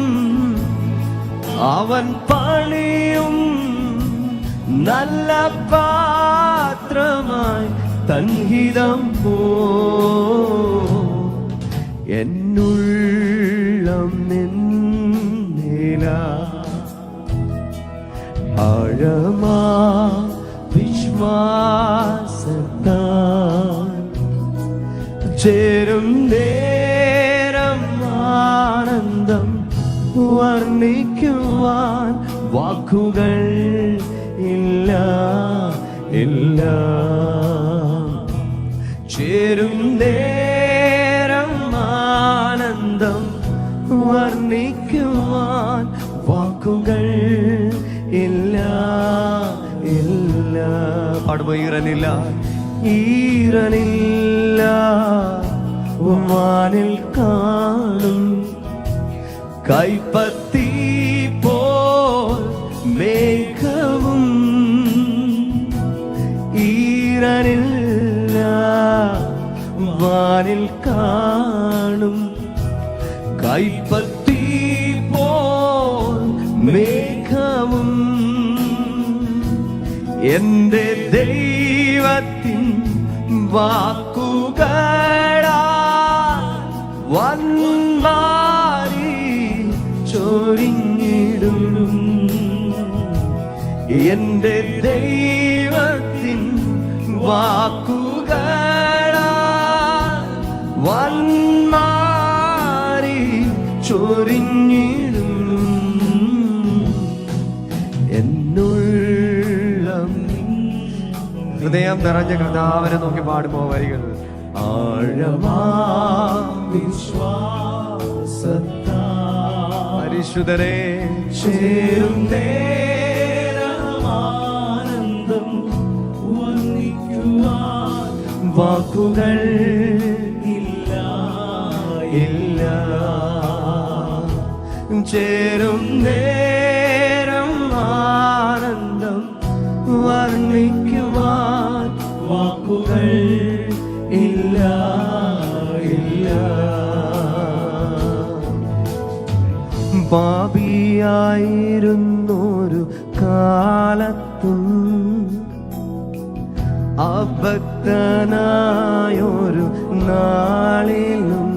S2: അവൻ പണിയും നല്ല പാത്രമായി തന്നിതം പോ. എന്നുള്ളം നിന്നില ആഴമാ വിശ്വാസത്താ ചേരും നേരം ആനന്ദം വർണ്ണിക്കുവാൻ വാക്കുകൾ ഇല്ല ഇല്ല. ചേരും നേരം ആനന്ദം വർണ്ണിക്കുവാൻ വാക്കുകൾ ഇല്ല ഇല്ല. പാടുമ്പോ ഈറനില്ല ഈറനില്ല വാനിൽ കാണും കൈപ്പത്തി പോൽ മേഘവും, ഈറനില്ല വാനിൽ കാണും കൈപ്പത്തി പോൽ മേഘവും, എന്റെ ദൈവത്തിൻ വാക്കുകളാൽ വന്മാരി ചൊരിഞ്ഞിടും. എന്റെ ദൈവത്തിൻ വാക്കുകളാ വന്മാരി ചൊരിഞ്ഞിടും എന്നുള്ളം. ഹൃദയം നിറഞ്ഞ കർത്താവിനെ നോക്കി പാടുമോ വരികൾ? ആഴമാ വിശ്വാസത്താ പരിശുദ്ധരെ ചേരും നേരമാനന്ദം വർണ്ണിക്കുവാൻ വാക്കുകൾ ഇല്ല ഇല്ല. ചേരും നേരം ആനന്ദം വർണ്ണിക്കുവാൻ വാക്കുകൾ ഇല്ല ഇല്ല. പാപിയായിരുന്നൊരു കാലത്തും അഭക്തനായൊരു നാളിലും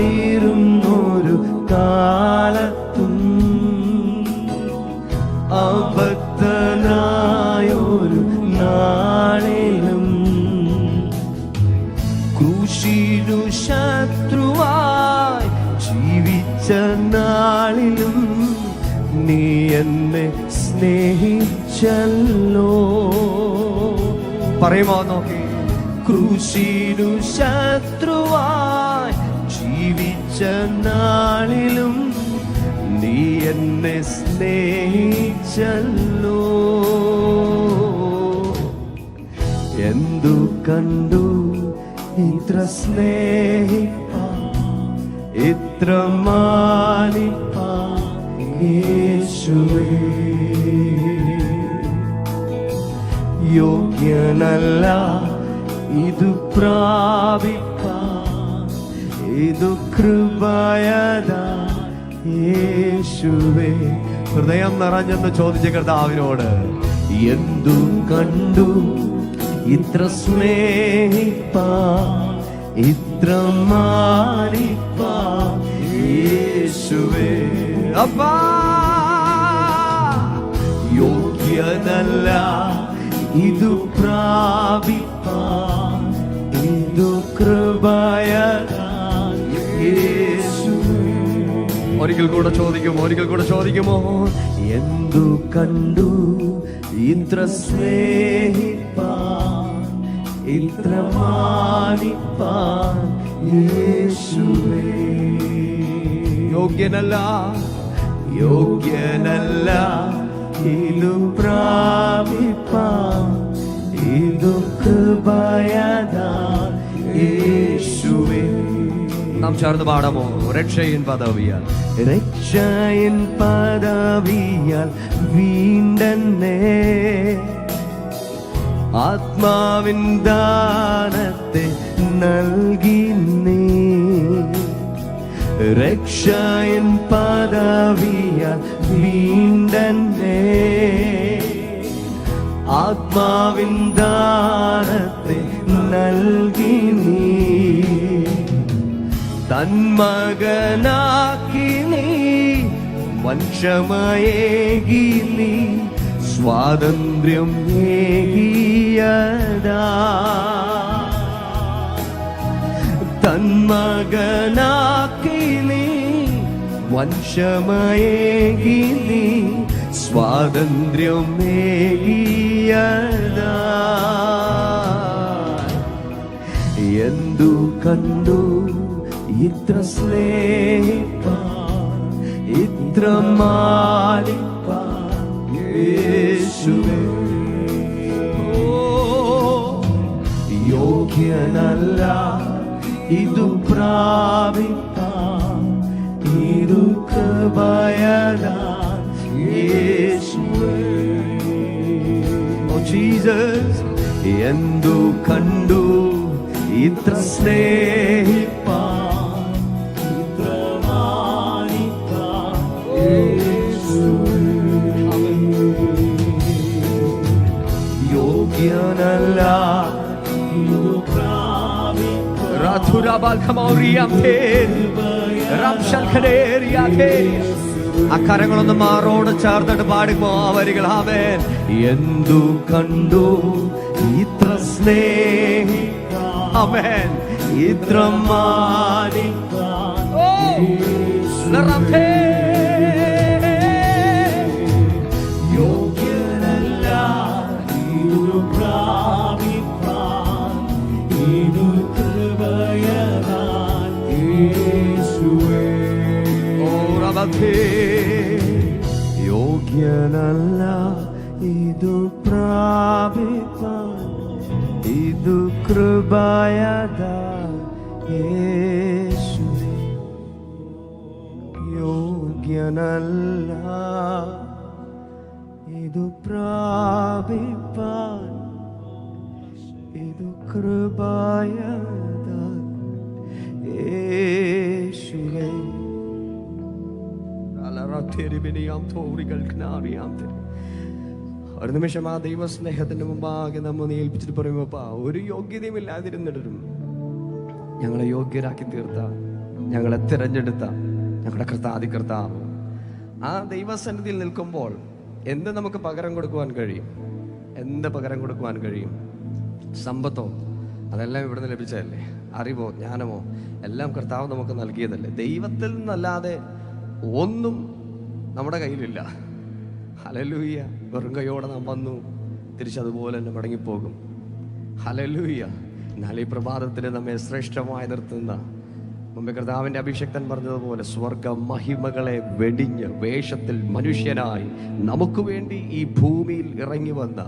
S2: പാപിയായിരുന്നൊരു കാലത്തും അഭക്തനായൊരു നാളിലും ക്രൂശിനു ശത്രുവായി ജീവിച്ച നാളിലും നീ എന്നെ സ്നേഹിച്ചല്ലോ. പറയുമോ നോക്കി? ക്രൂശിനു ശത്രുവായി ജീവിച്ച നാളിലും നീ എന്നെ സ്നേഹിച്ചല്ലോ. എന്തു കണ്ടു ഇത്ര സ്നേഹിപ്പാൻ ഇത്ര മാനിപ്പാൻ യേശുവേ. യോഗ്യനല്ല ഇതു പ്രാപിപ്പാൻ ഇതു കൃപയതാ യേശുവേ. ഹൃദയം നിറഞ്ഞെന്ന് ചോദിച്ച കർത്താവിനോട് എന്തു കണ്ടു ഇത്ര സ്നേഹിപ്പാൻ ഇത്ര മാനിപ്പാൻ യേശുവേ. അപ്പാ യോഗ്യനല്ല ഇതു പ്രാപിപ്പാൻ ഇതു കൃപയതാൻ യേശുവേ. ഒരിക്കൽ കൂടെ ചോദിക്കുമോ? എന്തു കണ്ടു ഇത്ര സ്നേഹിപ്പാൻ ഇത്ര മാനിപ്പാൻ യേശുവേ. യോഗ്യനല്ല ഇതു പ്രാപിപ്പാൻ ഇതു കൃപയതാൻ യേശുവേ. നാം ചേർന്ന് പാടാമോ? രക്ഷയിൻ പദവിയാൽ വീണ്ടെന്നെ ആത്മാവിൻ ദാനത്തെ നൽകി നീ. രക്ഷയിൻ പദവിയാൽ വീണ്ടെന്നെ ആത്മാവിൻ ദാനത്തെ നൽകി നീ. തന്മകനാക്കി നീ വംശമയേകി നീ സ്വാതന്ത്ര്യം ഏകിയതാ. തന്മകനാക്കി നീ വംശമയേകി നീ സ്വാതന്ത്ര്യം ഏകിയതാ. എന്തു കണ്ടു ഇത്ര സ്നേഹിപ്പാൻ ഇത്ര മാനിപ്പാൻ യേശുവേ. യോഗ്യനല്ല ഇതു പ്രാപിപ്പാൻ ഇതു കൃപയതാൻ യേശുവേ. Oh Jesus. എന്തു കണ്ടു ഇത്ര സ്നേഹിപ്പാൻ ഇത്ര മാനിപ്പാൻ യേശുവേ. യോഗ്യനല്ല ഇതു പ്രാപിപ്പാൻ രാധുരാബാൽ ഖമൗരിയാം തേ രാംശൽ ഖലേരിയാ തേ ആ കരങ്ങളൊന്ന് മാറോട് ചേർന്നിട്ട് പാടുമ്പോ ആ വരികൾ ആമേൻ. എന്തു കണ്ടു ഇത്ര സ്നേഹി, ആമേൻ, ഇത്ര മാനിക്കാൻ യോഗ്യനല്ല ഇതു പ്രാപിപ്പാൻ, ഇതു കൃപയാൽ യേശുവേ. ഓ റബ്ബേ, യോഗ്യനല്ല ഇതു പ്രാപിപ്പാൻ, ഇതു കൃപയാൽ യേശുവേ. യോഗ്യനല്ല ഇതു പ്രാപിപ്പാൻ, ഇതു കൃപയാൽ യേശുവേ. ഒരു നിമിഷം ആ ദൈവസ്നേഹത്തിന്റെ മുമ്പാകെ നമ്മെ ഏൽപ്പിച്ചിട്ട് പറയുമ്പോ, ഒരു യോഗ്യതയും ഇല്ലാതിരുന്നിട്ടും ഞങ്ങളെ യോഗ്യരാക്കി തീർത്ത, ഞങ്ങളെ തിരഞ്ഞെടുത്ത ഞങ്ങളുടെ കർത്താവ്, ആ ദൈവസന്നിധിയിൽ നിൽക്കുമ്പോൾ എന്ത് നമുക്ക് പകരം കൊടുക്കുവാൻ കഴിയും? എന്ത് പകരം കൊടുക്കുവാൻ കഴിയും? സമ്പത്തോ? അതെല്ലാം ഇവിടുന്ന് ലഭിച്ചതല്ലേ. അറിവോ ജ്ഞാനമോ എല്ലാം കർത്താവ് നമുക്ക് നൽകിയതല്ലേ. ദൈവത്തിൽ നിന്നല്ലാതെ ഒന്നും നമ്മുടെ കയ്യിലില്ല. ഹല്ലേലൂയ. വെറും കൈയോടെ നാം വന്നു, തിരിച്ചതുപോലെ തന്നെ മടങ്ങിപ്പോകും. ഹല്ലേലൂയ. എന്നാൽ ഈ പ്രഭാതത്തിന് നമ്മെ ശ്രേഷ്ഠമായി നിർത്തുന്ന, മുമ്പേ കർത്താവിൻ്റെ അഭിഷക്തൻ പറഞ്ഞതുപോലെ, സ്വർഗ മഹിമകളെ വെടിഞ്ഞ് വേഷത്തിൽ മനുഷ്യനായി നമുക്ക് വേണ്ടി ഈ ഭൂമിയിൽ ഇറങ്ങി വന്ന,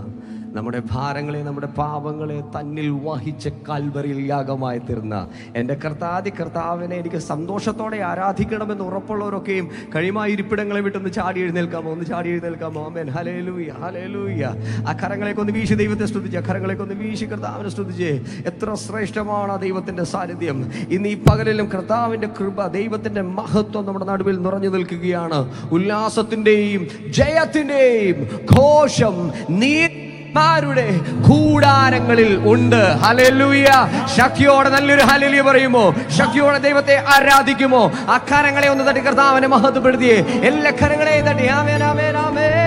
S2: നമ്മുടെ ഭാരങ്ങളെ, നമ്മുടെ പാപങ്ങളെ തന്നിൽ വഹിച്ച് കാൽവരിയിൽ യാഗമായി തീർന്ന എൻ്റെ കർത്താവിനെ എനിക്ക് സന്തോഷത്തോടെ ആരാധിക്കണമെന്ന് ഉറപ്പുള്ളവരൊക്കെയും കഴിയുമായ ഇരിപ്പിടങ്ങളെ വിട്ടൊന്ന് ചാടി എഴുന്നേൽക്കാമോ? ആമേൻ. Hallelujah, hallelujah. ആ കരങ്ങളേക്ക് ഒന്ന് വീശി ദൈവത്തെ സ്തുതിച്ച്, ആ കരങ്ങളേക്ക് ഒന്ന് വീശി കർത്താവിനെ സ്തുതിച്ച്. എത്ര ശ്രേഷ്ഠമാണ് ദൈവത്തിൻ്റെ സാന്നിധ്യം. ഇന്ന് ഈ പകലിലും കർത്താവിൻ്റെ കൃപ, ദൈവത്തിൻ്റെ മഹത്വം നമ്മുടെ നടുവിൽ നിറഞ്ഞു നിൽക്കുകയാണ്. ഉല്ലാസത്തിൻ്റെയും ജയത്തിൻ്റെയും ഘോഷം രുടെ കൂടാരങ്ങളിൽ ഉണ്ട്. ഹല്ലേലൂയ. ശക്തിയോടെ നല്ലൊരു ഹല്ലേലൂയ പറയുമോ? ശക്തിയോടെ ദൈവത്തെ ആരാധിക്കുമോ? ആ കരങ്ങളെ ഒന്ന് തട്ടി കർത്താവിനെ മഹത്വപ്പെടുത്തിയേ. എല്ലാ കരങ്ങളെയും തട്ടി ആമേൻ, ആമേൻ, ആമേൻ.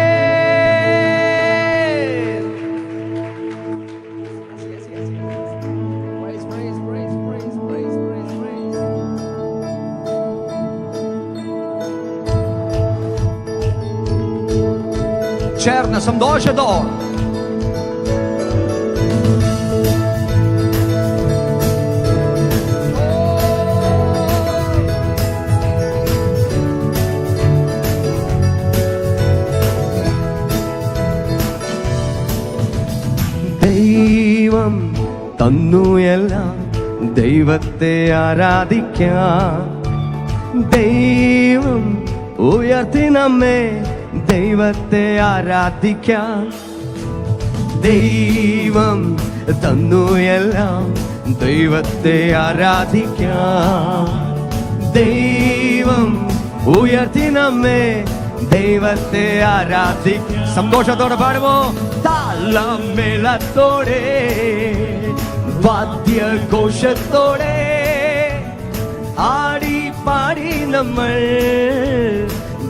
S2: ചേർന്ന് സന്തോഷത്തോടെ ദൈവം തന്നു എല്ലാം, ദൈവത്തെ ആരാധിക്കാം. ദൈവം ഉയർത്തി നമ്മെ, ദൈവത്തെ ആരാധിക്കാം. ദൈവം തന്നു എല്ലാം, ദൈവത്തെ ആരാധിക്കാം. ദൈവം ഉയർത്തി നമ്മെ, ദൈവത്തെ ആരാധിക്കാം. സന്തോഷത്തോടെ പാടുമോ? താളമേളത്തോടെ, വാദ്യഘോഷത്തോടെ ആടി പാടി നമ്മൾ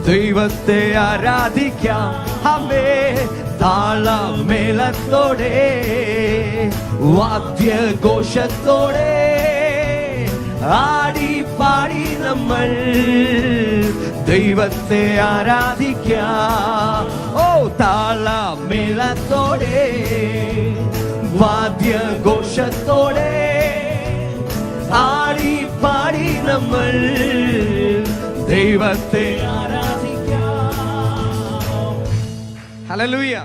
S2: ദൈവത്തെ ആരാധിക്കാം. ഹമേ താളമേളത്തോടെ, വാദ്യഘോഷത്തോടെ ആടി പാടി നമ്മൾ ദൈവത്തെ ആരാധിക്കാം. ഓ താളമേളത്തോടെ, വാദ്യഘോഷത്തോടെ ആടി പാടി നമ്മൾ ദൈവത്തെ ആരാധിക്കാം. ഹല്ലേലൂയ.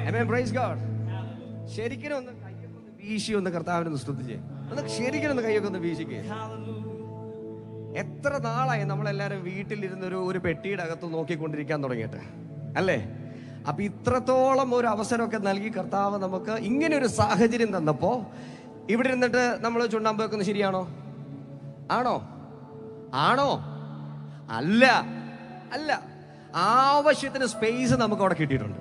S2: ആമേൻ. Praise God. ശരിക്കും ഒന്ന് കൈയൊക്കെ ഒന്ന് വീശി ഒന്ന് കർത്താവിനെ ഒന്ന് സ്തുതിച്ചേ. ഒന്ന് ശരിക്കും ഒന്ന് കൈയൊക്കെ ഒന്ന് വീശിക്കേ. എത്ര നാളായി നമ്മളെല്ലാവരും വീട്ടിലിരുന്ന് ഒരു പെട്ടിയുടെ അകത്ത് നോക്കിക്കൊണ്ടിരിക്കാൻ തുടങ്ങിയിട്ട്, അല്ലേ? അപ്പൊ ഇത്രത്തോളം ഒരു അവസരമൊക്കെ നൽകി കർത്താവ് നമുക്ക് ഇങ്ങനെ ഒരു സാഹചര്യം തന്നപ്പോ ഇവിടെ ഇരുന്നിട്ട് നമ്മൾ ചുണ്ണാമ്പ് വെക്കുന്നത് ശരിയാണോ? ആണോ? അല്ല. ആവശ്യത്തിന് സ്പേസ് നമുക്ക് അവിടെ കിട്ടിയിട്ടുണ്ട്.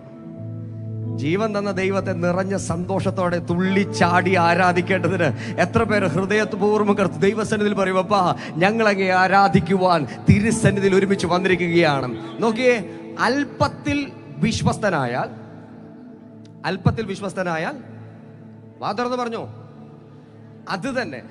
S2: ജീവൻ തന്ന ദൈവത്തെ നിറഞ്ഞ സന്തോഷത്തോടെ തുള്ളിച്ചാടി ആരാധിക്കേണ്ടതിന് എത്ര പേര് ഹൃദയപൂർവ്വം ദൈവസന്നിധിയിൽ പറയും, അപ്പാ ഞങ്ങളങ്ങേ ആരാധിക്കുവാൻ തിരുസന്നിധിയിൽ ഒരുമിച്ച് വന്നിരിക്കുകയാണ്. നോക്കിയേ, അല്പത്തിൽ വിശ്വസ്തനായാൽ വാതുറന്ന് പറഞ്ഞോ, അത് തന്നെ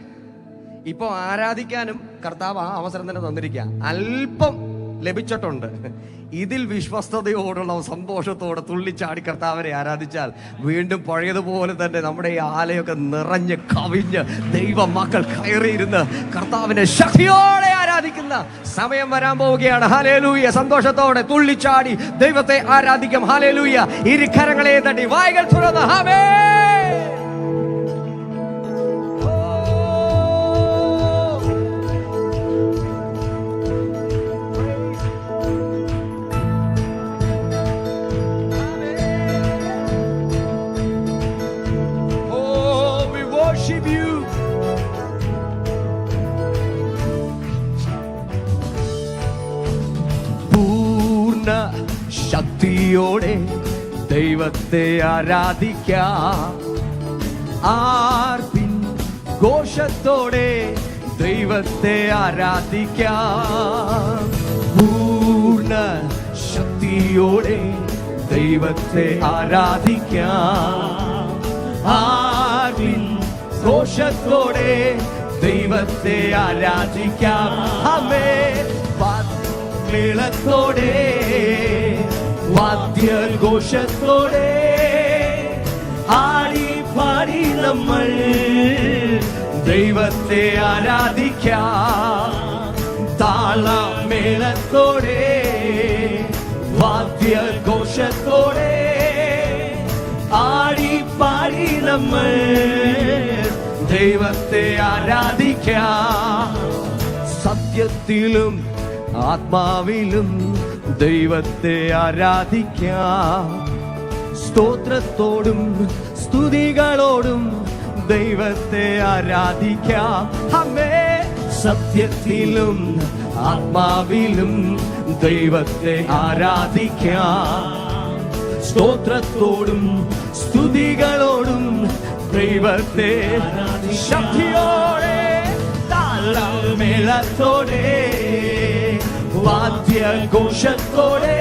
S2: ഇപ്പൊ ആരാധിക്കാനും കർത്താവ് ആ അവസരം തന്നെ തന്നിരിക്കുക. അല്പം ലഭിച്ചിട്ടുണ്ട്. ഇതിൽ വിശ്വസ്തയോടുള്ള സന്തോഷത്തോടെ തുള്ളിച്ചാടി കർത്താവിനെ ആരാധിച്ചാൽ വീണ്ടും പഴയതുപോലെ തന്നെ നമ്മുടെ ഈ ആലയൊക്കെ നിറഞ്ഞ് കവിഞ്ഞ് ദൈവ മക്കൾ കയറിയിരുന്ന് കർത്താവിനെ ശക്തിയോടെ ആരാധിക്കുന്ന സമയം വരാൻ പോവുകയാണ്. ഹല്ലേലൂയ! സന്തോഷത്തോടെ തുള്ളിച്ചാടി ദൈവത്തെ ആരാധിക്കാം. ഹല്ലേലൂയ! ഇരുകരങ്ങളെ തട്ടി വായ്കൾ തുറന്ന് ആമേൻ. ശക്തിയോടെ ദൈവത്തെ ആരാധിക്കാം. ആർപ്പിൻ ഘോഷത്തോടെ ദൈവത്തെ ആരാധിക്കാം. പൂർണ്ണ ശക്തിയോടെ ദൈവത്തെ ആരാധിക്കാം. ആർപ്പിൻ ഘോഷത്തോടെ ദൈവത്തെ ആരാധിക്കാം. ആമേൻ. മേളത്തോടെ വാദ്യഘോഷത്തോടെ ആടി പാടി നമ്മൾ ദൈവത്തെ ആരാധിക്കാം. താളമേളത്തോടെ വാദ്യഘോഷത്തോടെ ആടി പാടി നമ്മൾ ദൈവത്തെ ആരാധിക്കാം. സത്യത്തിലും ആത്മാവിലും ദൈവത്തെ ആരാധിക്കാം. സ്തോത്രത്തോടും സ്തുതികളോടും ദൈവത്തെ ആരാധിക്കാം. അമ്മേ, സത്യത്തിലും ആത്മാവിലും ദൈവത്തെ ആരാധിക്കാം. സ്തോത്രത്തോടും സ്തുതികളോടും ദൈവത്തെ ശക്തിയോടെ താളമേളത്തോടെ വാദ്യഘോഷത്തോടെ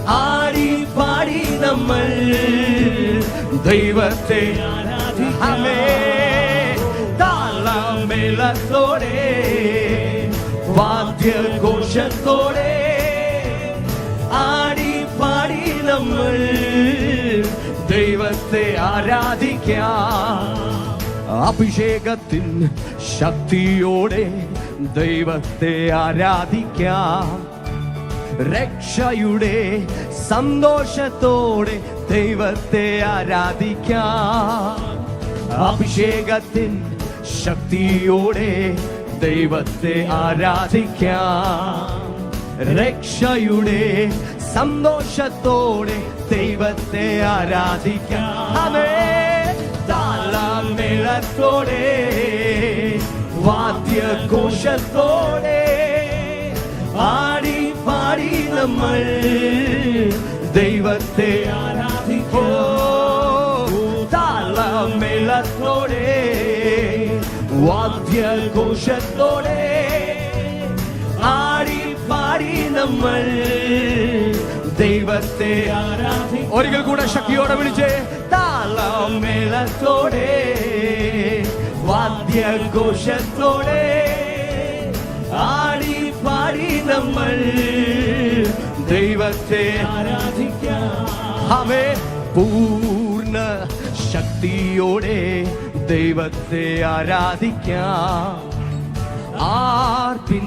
S2: ആടി പാടി നമ്മൾ ദൈവത്തെ ആരാധിക്കാം. താളമേളത്തോടെ വാദ്യഘോഷത്തോടെ ആടി പാടി നമ്മൾ ദൈവത്തെ ആരാധിക്കാം. അഭിഷേകത്തിൻ ശക്തിയോടെ ദൈവത്തെ ആരാധിക്കാം. രക്ഷയുടെ സന്തോഷത്തോടെ ദൈവത്തെ ആരാധിക്കാം. അഭിഷേകത്തിൻ ശക്തിയോടെ ദൈവത്തെ ആരാധിക്കാം. രക്ഷയുടെ സന്തോഷത്തോടെ ദൈവത്തെ ആരാധിക്കാം. ആമേൻ. താളമേളത്തോടെ വാദ്യഘോഷത്തോടെ ആടി പാടി നമ്മൾ ദൈവത്തെ ആരാധിക്കാം. താളമേളത്തോടെ വാദ്യഘോഷത്തോടെ ആടി പാടി നമ്മൾ ദൈവത്തെ ആരാധിക്കാം. ഒരിക്കൽ കൂടെ ശക്തിയോടെ വിളിച്ചേ, താളമേളത്തോടെ വാദ്യഘോഷത്തോടെ ആടി പാടി നമ്മൾ ദൈവത്തെ ആരാധിക്കാം. ആമേൻ. പൂർണ്ണ ശക്തിയോടെ ദൈവത്തെ ആരാധിക്കാം. ആർപ്പിൻ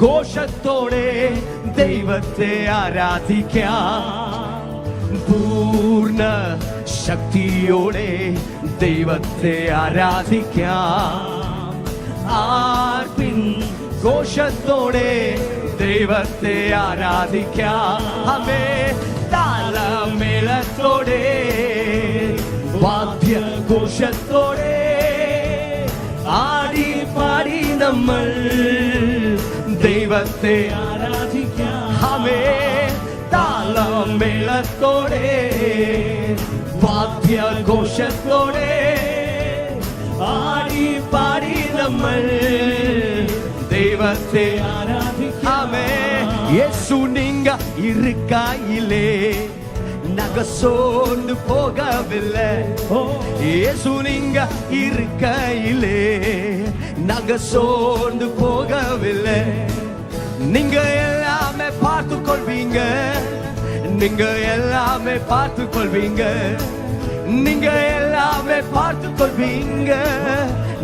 S2: ഘോഷത്തോടെ ദൈവത്തെ ആരാധിക്കാം. പൂർണ്ണ ശക്തിയോടെ ദൈവത്തെ ആരാധിക്കാം. ആർപ്പിൻ ഘോഷത്തോടെ ദൈവത്തെ ആരാധിക്കാം. ആമേൻ. താളമേളത്തോടെ വാദ്യഘോഷത്തോടെ ആടി പാടി നമ്മൾ ദൈവത്തെ ആരാധിക്കാം. ആമേൻ. താളം മേളത്തോടെ വാദ്യഘോഷത്തോടെ ആടി പാടി നമ്മൾ ദൈവത്തെ ആരാധിക്കാമേ. യേശു நீங்க இருக்கையிலே நாங்க சோர்ந்து போகவில்லை. இயேசு நீங்க இருக்கையிலே நாங்க சோர்ந்து போகவில்லை. நீங்க எல்லாமே பார்த்து கொள்வீங்க, நீங்க எல்லாமே பார்த்து கொள்வீங்க, நீங்க எல்லாமே பார்த்து கொள்வீங்க,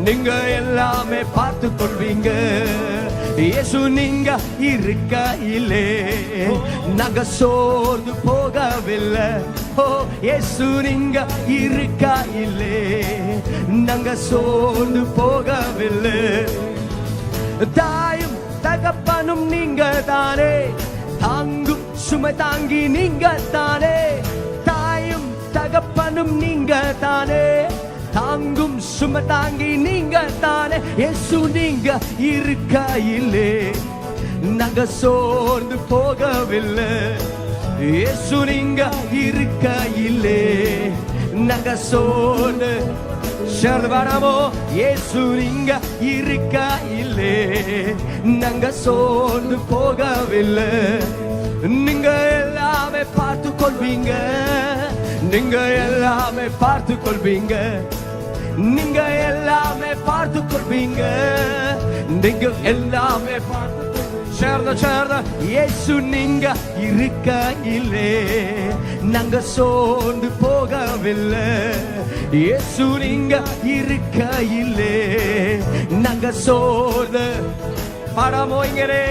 S2: நீங்க எல்லாமே பார்த்து கொள்வீங்க. இயேசு நீங்க இருக்கையிலே நாங்க சோர்ந்து போகவில்லை. ஓ இயேசு நீங்க இருக்கையிலே நாங்க சோர்ந்து போகவில்லை. தாயும் தகப்பனும் நீங்க தானே, தாங்கும் சுமை தாங்கி நீங்க தானே. தாயும் தகப்பனும் நீங்க தானே, தாங்கும் சுமை தாங்கி நீங்க தானே. இயேசு நீங்க இருக்கையிலே நாங்க சோர்ந்து போகவில்லை. இயேசு நீங்க இருக்கையிலே நாங்க சோர்ந்து சர்வனமோ. இயேசு நீங்க இருக்கையிலே நாங்க சோர்ந்து போகவில்லை. நீங்க எல்லாமே பார்த்து கொள்வீங்க, நீங்க எல்லாமே பார்த்து கொள்வீங்க, நீங்க எல்லாமே பார்த்து கொள்வீங்க, நீங்க எல்லாமே பார்த்து சேர்ந்த இயேசு நீங்க இருக்கையிலே நாங்க சோர்ந்து போகவில்லை. இயேசு நீங்க இருக்கையிலே நாங்க சோர்ந்து படமோங்கரே.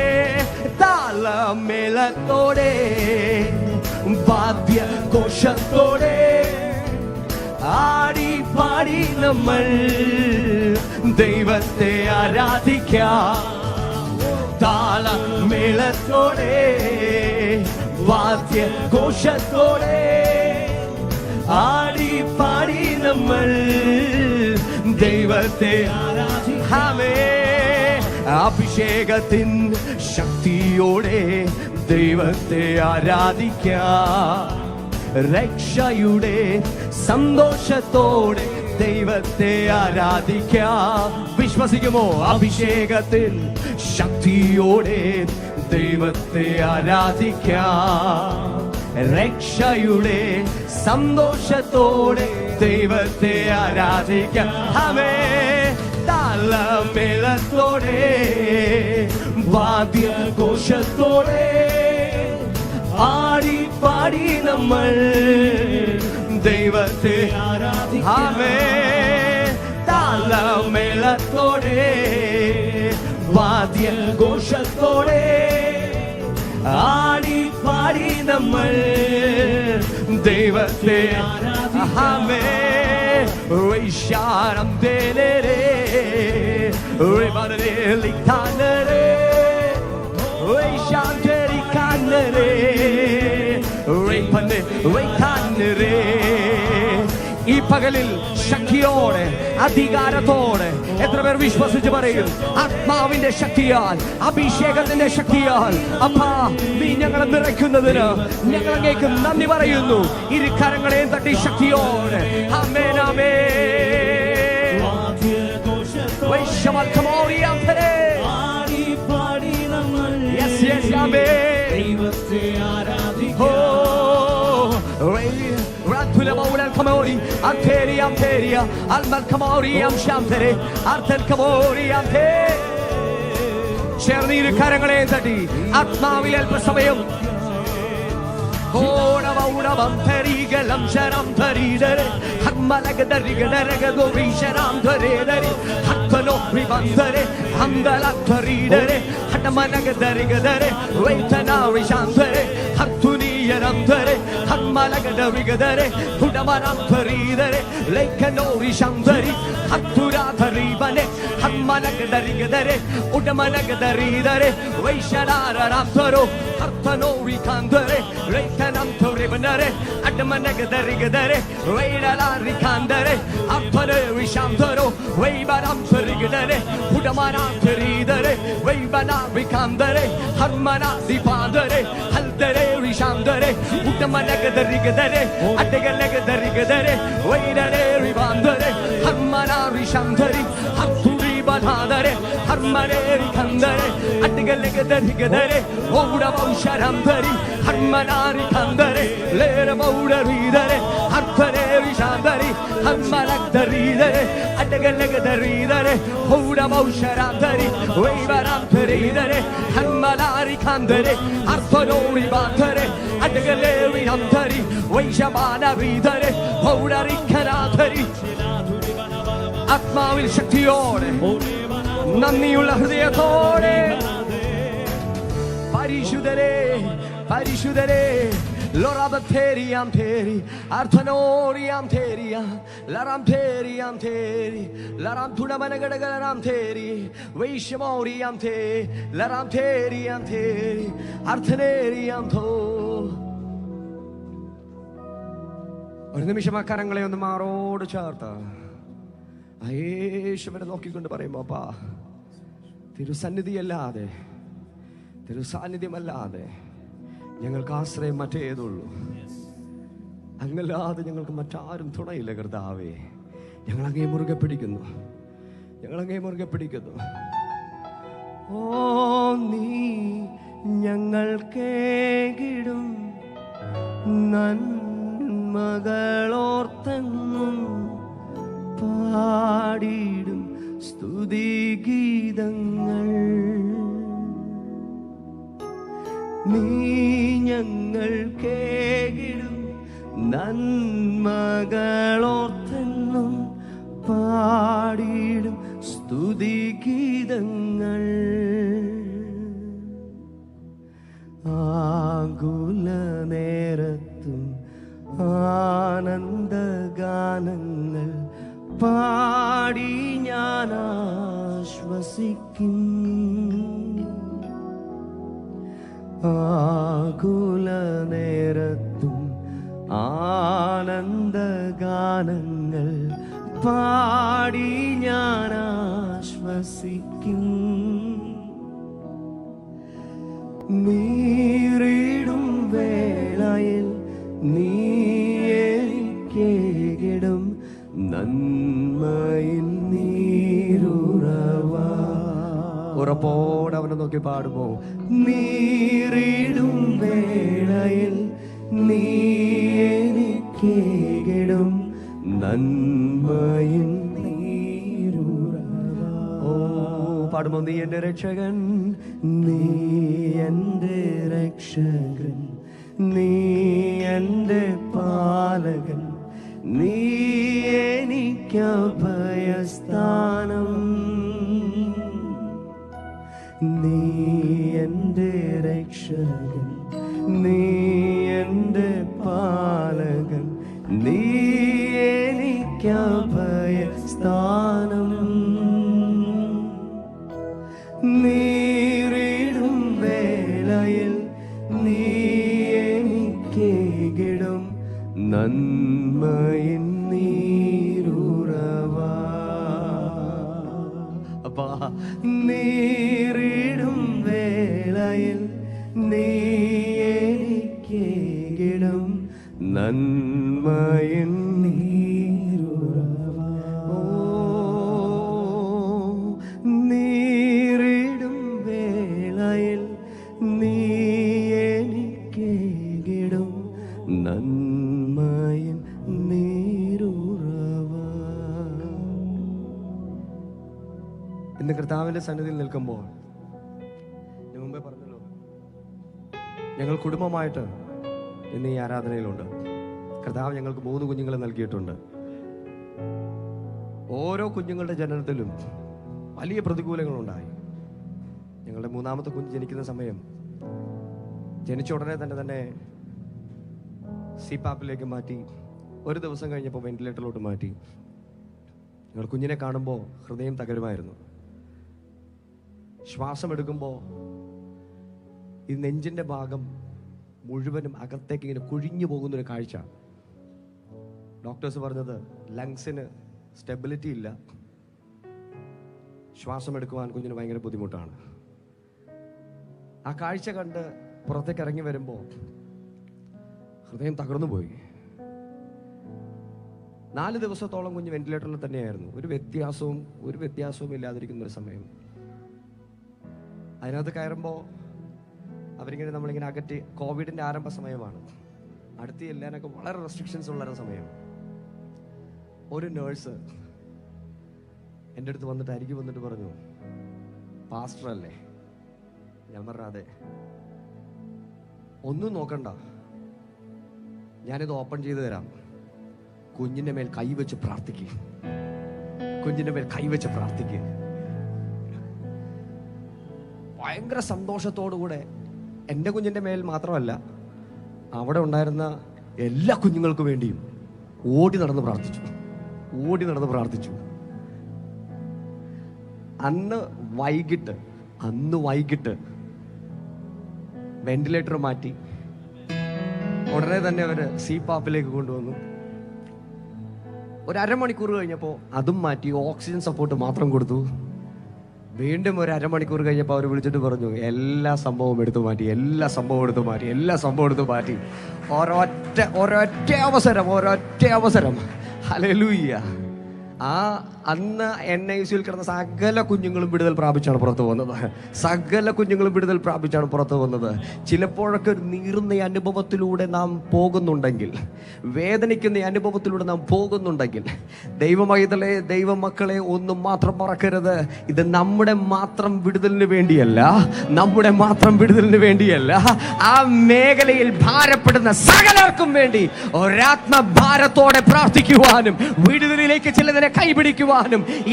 S2: தாள மேளத்தோடே வாத்திய கோஷத்தோடே ஆடி பாடி നമ്മൾ ദൈവത്തെ ആരാധിക്കാം. താള മേളത്തോടെ വാദ്യ ഘോഷത്തോടെ ആടി പാടി നമ്മൾ ദൈവത്തെ ആരാധിക്കാമേ. അഭിഷേകത്തിൻ ശക്തിയോടെ ദൈവത്തെ ആരാധിക്കാം. രക്ഷയുടെ സന്തോഷത്തോടെ ദൈവത്തെ ആരാധിക്കാം. വിശ്വസിക്കുമോ? അഭിഷേകത്തിൻ ശക്തിയോടെ ദൈവത്തെ ആരാധിക്കാം. രക്ഷയുടെ സന്തോഷത്തോടെ ദൈവത്തെ ആരാധിക്കാം. ആമേ. താളമേളത്തോടെ വാദ്യഘോഷത്തോടെ ആടി പാടി നമ്മൾ ദൈവത്തെ ആരാധിക്കാമേ. താളമേളത്തോടെ വാദ്യഘോഷത്തോടെ ആടി പാടി നമ്മൾ ദൈവത്തെ ആരാധിക്കാമേ. വൈശാനം തേനരേ റിബാനരേ കാനരേ വൈശാന്തരി കാനരേ റിബാനരേ വൈകാനരേ. ഈ പകലിൽ ശക്തിയോടെ അധികാരത്തോടെ എത്ര പേർ വിശ്വസിച്ച് പറയും? ആത്മാവിന്റെ ശക്തിയാൽ, അഭിഷേകത്തിന്റെ ശക്തിയാൽ അപ്പാ നീ ഞങ്ങളെ നിറയ്ക്കുന്നതിന് ഞങ്ങൾ അങ്ങേക്ക് നന്ദി പറയുന്നു. ഇരു കരങ്ങളെയും തട്ടി ശക്തിയോടെ ആമേൻ ആമേൻ. വൈശവൽക്കമോറിയാംതരേ യെസ് യെസ് ആമേൻ. ദൈവത്തെ ആരാധിക്കാം. Rathulamoul kamori anteriam teria almal kamoriam shamtere artel kamoriam te. ചേർന്ന് കരങ്ങളെ തട്ടി ആത്മാവിൽ അല്പസമയം ഓണവൗണവം ധരികലം ശരം ധരീടരെ ഹമ്മലഗദരിഗദരഗദോരീശരാം ധരേദരി ഹത്തനോ വിവന്ധരെ ഹംഗലധരീടരെ ഹട്ടമലഗദരിഗദരെ വൈതനാവിശാന്തരെ ഹത്തുനീയരംധരെ ഹമ്മലഗദരിഗദരെ ഹുഡമരംധരീദരെ ലൈക്കനോരിശാന്തരി ഹത്തുരാധരീവനെ ഹമ്മലഗദരിഗദരെ ഉഡമലഗദരീദരെ വൈശരാരരാംധരോ ഹത്തനോരികാന്തരെ ലൈക്കനംധരിവനരെ അഡമനഗദരിഗദരെ വൈഡലാരികാന്തരെ അപ്പനേവിശാന്തരോ വൈബരാംധരിഗദരെ ഉഡമരാംധരീദരെ വൈബനാവികാന്തരെ ഹമ്മനാദിപാന്തരെ ഹൽദരേരി rishandare uttamanagdarigadare addagalagdarigadare vairare ribandare harmana rishandari hatturi badadare harmane rikandare addagalagdarigadare ouda vausharamdari harmana rikandare lera vauda ridare hartare rishandari harmanagdaridare addagalagdaridare ouda vausharamdari vaivaramdare harmana rikandare harthanori bandare adagaleri antari vaishamana vidare പൗരറിക്കനാഥരി ആത്മാവിൽ ശക്തിയോടെ നന്ദിയുള്ള ഹൃദയത്തോടെ പരിശുദ്ധരേ പരിശുദ്ധരേ Lorabateriam teri, Arthanoriam teria, Laram teriam teri, Laram Tunamanagadaram teri, Vaishamoriam te, Laram teriam teri, Arthaneriam to. ഒരു നിമിഷം ആ കരങ്ങളെ ഒന്ന് മാറോട് ചേർത്ത യേശുവിനെ നോക്കിക്കൊണ്ട് പറയുമ്പോ അപ്പാ തിരുസന്നിധിയല്ലാതെ തിരുസാന്നിധ്യമല്ലാതെ ഞങ്ങൾക്ക് ആശ്രയം മറ്റേതുള്ളൂ. അങ്ങല്ലാതെ ഞങ്ങൾക്ക് മറ്റാരും തുണയില്ല കർത്താവേ. ഞങ്ങളങ്ങേ മുറുകെ പിടിക്കുന്നു, ഞങ്ങളങ്ങേ മുറുകെ പിടിക്കുന്നു. ഓ നീ ഞങ്ങൾക്കേകിടും നന്മകളോർത്തെന്നും പാടിയിടും സ്തുതിഗീതങ്ങൾ. നീ ഞങ്ങൾക്കേകിടും നന്മകളോർത്തെന്നും പാടിയിടും സ്തുതിഗീതങ്ങൾ. ആകുല നേരത്തും ആനന്ദഗാനങ്ങൾ പാടി ഞാൻ ആശ്വസിക്കും. ആകുല നേരത്തും ആനന്ദഗാനങ്ങൾ പാടി ഞാൻ ആശ്വസിക്കും. നീറിടും വേളയിൽ നീ എനിക്കേകിടും നന്മയിൽ നീരുറവ. ഉറപ്പോടെ അവനെ നോക്കി പാടുമോ? നീറിടും വേളയിൽ നീ എനിക്കേകിടും നന്മയിൽ നീരുറവ. ഓ പാടുമോ? നീ എൻ്റെ രക്ഷകൻ, നീ എൻ്റെ രക്ഷകൻ, നീ എൻ്റെ പാലകൻ, നീ എനിക്കഭയസ്ഥാനം. നീ എൻ്റെ രക്ഷകൻ, നീ എൻ്റെ പാലകൻ, നീ എനിക്കഭയസ്ഥാനം. നീറിടും വേളയിൽ നീ എനിക്കേകിടും നന്മയിൻ നീരുറവ. അപ്പാ നീറിടും വേളയിൽ നീ എനിക്കേകിടും നന്മയിൻ നീരുറവ. ഓ നീറിടും വേളയിൽ നീ എനിക്കേകിടും നന്മയിൻ നീരുറവ. ഇന്ന് കർത്താവിന്റെ സന്നിധിയിൽ നിൽക്കുമ്പോൾ ഞാൻ മുമ്പേ പറഞ്ഞല്ലോ, ഞങ്ങൾ കുടുംബമായിട്ട് ഇന്ന് ഈ ആരാധനയിലുണ്ട്. കർത്താവ് ഞങ്ങൾക്ക് 3 കുഞ്ഞുങ്ങളെ നൽകിയിട്ടുണ്ട്. ഓരോ കുഞ്ഞുങ്ങളുടെ ജനനത്തിലും വലിയ പ്രതികൂലങ്ങളുണ്ടായി. ഞങ്ങളുടെ 3ാമത്തെ കുഞ്ഞ് ജനിക്കുന്ന സമയം ജനിച്ച ഉടനെ തന്നെ സിപാപ്പിലേക്ക് മാറ്റി. ഒരു ദിവസം കഴിഞ്ഞപ്പോൾ വെന്റിലേറ്ററിലോട്ട് മാറ്റി. ഞങ്ങൾ കുഞ്ഞിനെ കാണുമ്പോൾ ഹൃദയം തകരുമായിരുന്നു. ശ്വാസം എടുക്കുമ്പോൾ ഈ നെഞ്ചിൻ്റെ ഭാഗം മുഴുവനും അകത്തേക്ക് ഇങ്ങനെ കുഴിഞ്ഞു പോകുന്നൊരു കാഴ്ച. ഡോക്ടേഴ്സ് പറഞ്ഞത് ലങ്സിന് സ്റ്റെബിലിറ്റി ഇല്ല, ശ്വാസം എടുക്കുവാൻ കുഞ്ഞിന് ഭയങ്കര ബുദ്ധിമുട്ടാണ്. ആ കാഴ്ച കണ്ട് പുറത്തേക്ക് ഇറങ്ങി വരുമ്പോൾ ഹൃദയം തകർന്നു പോയി. 4 ദിവസത്തോളം കുഞ്ഞ് വെന്റിലേറ്ററിൽ തന്നെയായിരുന്നു. ഒരു വ്യത്യാസവും ഇല്ലാതിരിക്കുന്ന ഒരു സമയം. അതിനകത്ത് കയറുമ്പോൾ അവരിങ്ങനെ നമ്മളിങ്ങനെ അകറ്റി, കോവിഡിൻ്റെ ആരംഭ സമയമാണ്, അടുത്ത് ചെല്ലാനൊക്കെ വളരെ റെസ്ട്രിക്ഷൻസ് ഉള്ള സമയം. ഒരു നേഴ്സ് എൻ്റെ അടുത്ത് വന്നിട്ട് അരികെ വന്നിട്ട് പറഞ്ഞു, പാസ്റ്റർ അല്ലേ? ഞാൻ പറഞ്ഞ അതെ. ഒന്നും നോക്കണ്ട, ഞാനിത് ഓപ്പൺ ചെയ്തു തരാം, കുഞ്ഞിൻ്റെ മേൽ കൈവച്ച് പ്രാർത്ഥിക്കുക, കുഞ്ഞിൻ്റെ മേൽ കൈവച്ച് പ്രാർത്ഥിക്കുക. ഭയങ്കര സന്തോഷത്തോടുകൂടെ എൻ്റെ കുഞ്ഞിൻ്റെ മേൽ മാത്രമല്ല, അവിടെ ഉണ്ടായിരുന്ന എല്ലാ കുഞ്ഞുങ്ങൾക്കും വേണ്ടിയും ഓടി നടന്ന് പ്രാർത്ഥിച്ചു. അന്ന് വൈകിട്ട് വെന്റിലേറ്റർ മാറ്റി. ഉടനെ തന്നെ അവര് CPAP-ലേക്ക് കൊണ്ടുവന്നു. ഒരു അരമണിക്കൂർ കഴിഞ്ഞപ്പോൾ അതും മാറ്റി, ഓക്സിജൻ സപ്പോർട്ട് മാത്രം കൊടുത്തു. വീണ്ടും ഒരു അരമണിക്കൂർ കഴിഞ്ഞപ്പോൾ അവർ വിളിച്ചിട്ട് പറഞ്ഞു, എല്ലാ സംഭവവും എടുത്തു മാറ്റി. ഒരൊറ്റ അവസരം. ഹല്ലേലൂയ. അന്ന് NICU-ൽ കിടന്ന സകല കുഞ്ഞുങ്ങളും വിടുതൽ പ്രാപിച്ചാണ് പുറത്തു വന്നത്. ചിലപ്പോഴൊക്കെ ഒരു നീറുന്ന അനുഭവത്തിലൂടെ നാം പോകുന്നുണ്ടെങ്കിൽ, വേദനിക്കുന്ന അനുഭവത്തിലൂടെ നാം പോകുന്നുണ്ടെങ്കിൽ, ദൈവമക്കളെ ഒന്നും മാത്രം മറക്കരുത്. ഇത് നമ്മുടെ മാത്രം വിടുതലിന് വേണ്ടിയല്ല, ആ മേഖലയിൽ ഭാരപ്പെടുന്ന സകലർക്കും വേണ്ടി ഒരാത്മഭാരത്തോടെ പ്രാർത്ഥിക്കുവാനും വിടുതലിലേക്ക് ചിലതിനെ കൈപിടിക്കുവാനും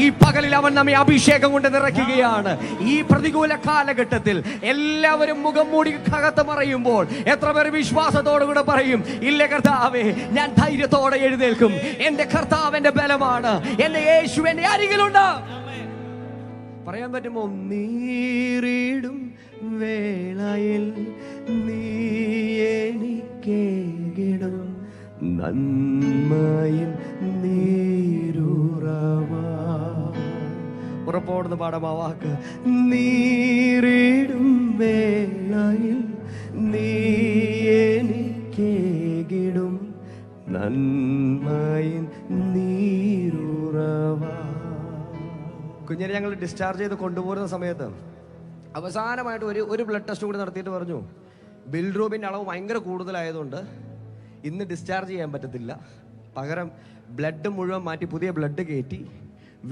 S2: ഈ പകലിൽ അവൻ നമ്മെ അഭിഷേകം കൊണ്ട് നിറയ്ക്കുകയാണ്. ഈ പ്രതികൂല കാലഘട്ടത്തിൽ എല്ലാവരും മുഖം മൂടി അകത്ത് മറയുമ്പോൾ എത്ര പേർ വിശ്വാസത്തോടുകൂടെ പറയും, ഇല്ല കർത്താവേ, ഞാൻ ധൈര്യത്തോടെ എഴുന്നേൽക്കും, എന്റെ കർത്താവ് എന്റെ ബലമാണ്, എന്റെ യേശു എന്റെ അരികിലുണ്ട്. പറയാൻ പറ്റുമോ? നീറിടും വേളയിൽ നീ എനിക്കേകിടും നന്മയിൽ നീരുറവാ. ഉറപ്പോടുന്ന പാഠം ആ വാക്ക്. നീറിടും വേളയിൽ നീ എനിക്കേകിടും നന്മയിൽ നീരുറവാ. കുഞ്ഞിനെ ഞങ്ങൾ ഡിസ്ചാർജ് ചെയ്ത് കൊണ്ടുപോരുന്ന സമയത്ത് അവസാനമായിട്ട് ഒരു ബ്ലഡ് ടെസ്റ്റ് കൂടി നടത്തിയിട്ട് പറഞ്ഞു, ബിൽറൂബിൻ്റെ അളവ് ഭയങ്കര കൂടുതലായതുകൊണ്ട് ഇന്ന് ഡിസ്ചാർജ് ചെയ്യാൻ പറ്റത്തില്ല, പകരം ബ്ലഡ് മുഴുവൻ മാറ്റി പുതിയ ബ്ലഡ് കയറ്റി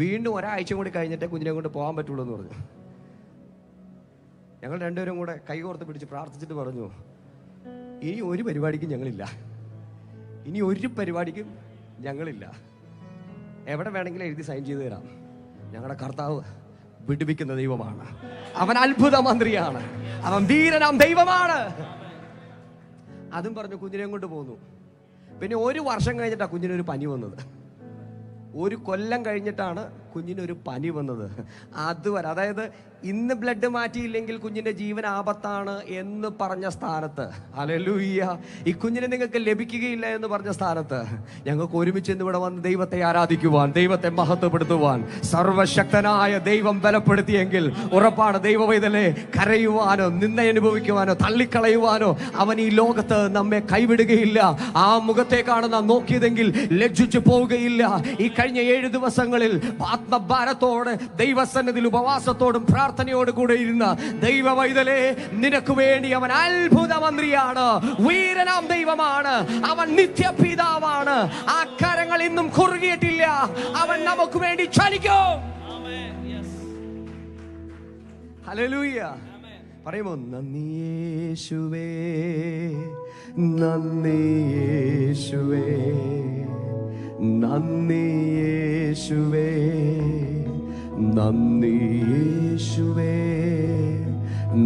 S2: വീണ്ടും ഒരാഴ്ച കൂടി കഴിഞ്ഞിട്ടേ കുഞ്ഞിനെ കൊണ്ട് പോകാൻ പറ്റുള്ളൂ എന്ന് പറഞ്ഞു. ഞങ്ങൾ രണ്ടുപേരും കൂടെ കൈകോർത്ത് പിടിച്ച് പ്രാർത്ഥിച്ചിട്ട് പറഞ്ഞു, ഇനി ഒരു പരിപാടിക്കും ഞങ്ങളില്ല, എവിടെ വേണമെങ്കിലും എഴുതി സൈൻ ചെയ്ത് തരാം. ഞങ്ങളുടെ കർത്താവ് വിടുവിക്കുന്ന ദൈവമാണ്, അവൻ അത്ഭുത മന്ത്രിയാണ്, അവൻ ധീരനാം ദൈവമാണ്. അതും പറഞ്ഞു കുഞ്ഞിനെയും കൊണ്ട് പോന്നു. പിന്നെ 1 വർഷം കഴിഞ്ഞിട്ടാണ് കുഞ്ഞിനൊരു പനി വന്നത്. 1 കൊല്ലം കഴിഞ്ഞിട്ടാണ് കുഞ്ഞിനൊരു പനി വന്നത്. അതുവരെ, അതായത് ഇന്ന് ബ്ലഡ് മാറ്റിയില്ലെങ്കിൽ കുഞ്ഞിന്റെ ജീവൻ ആപത്താണ് എന്ന് പറഞ്ഞ സ്ഥാനത്ത്, ഹല്ലേലൂയ, ഈ കുഞ്ഞിനെ നിങ്ങൾക്ക് ലഭിക്കുകയില്ല എന്ന് പറഞ്ഞ സ്ഥാനത്ത് ഞങ്ങൾക്ക് ഒരുമിച്ച് ഇവിടെ വന്ന് ദൈവത്തെ ആരാധിക്കുവാൻ, ദൈവത്തെ മഹത്വപ്പെടുത്തുവാൻ സർവശക്തനായ ദൈവം ബലപ്പെടുത്തിയെങ്കിൽ ഉറപ്പാണ് ദൈവവൈതലെ കരയുവാനോ നിന്ദ അനുഭവിക്കുവാനോ തള്ളിക്കളയുവാനോ അവൻ ഈ ലോകത്ത് നമ്മെ കൈവിടുകയില്ല. ആ മുഖത്തേക്കാണ് നാം നോക്കിയതെങ്കിൽ ലജ്ജിച്ചു പോവുകയില്ല. ഈ കഴിഞ്ഞ 7 ദിവസങ്ങളിൽ ആത്മഭാരത്തോടെ ദൈവസന്നിധിയിൽ ഉപവാസത്തോടും പ്രാർത്ഥനയോടും കൂടെ ഇരുന്ന ദൈവവൈതലേ, നിനക്ക് വേണ്ടി അവൻ അത്ഭുത മന്ത്രിയാണ്, വീരനാം ദൈവമാണ്, അവൻ നിത്യപിതാവാണ്. ആ കരങ്ങൾ ഇന്നും കുറുകിയിട്ടില്ല, അവൻ നമുക്ക് വേണ്ടി ചലിക്കും. ഹല്ലേലൂയ. പറയുമോ? നന്ദി യേശുവേ, നന്ദി യേശുവേ, നന്ദി യേശുവേ, നന്ദി യേശുവേ,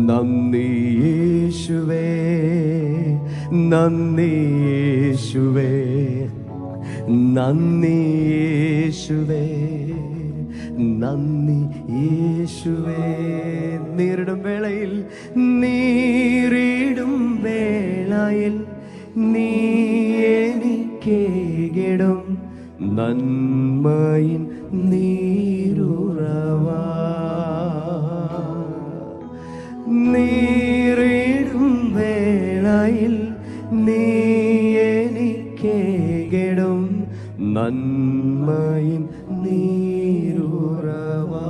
S2: നന്ദി യേശുവേ, നന്ദി യേശുവേ, നന്ദി യേശുവേ, നന്ദി യേശുവേ. നീറിടും വേളയിൽ നീ എനിക്കേകിടും നന്മയിൻ നീരുറവാ. നീറിടും വേളയിൽ നീ നന്മയിൻ നീരുറവാ.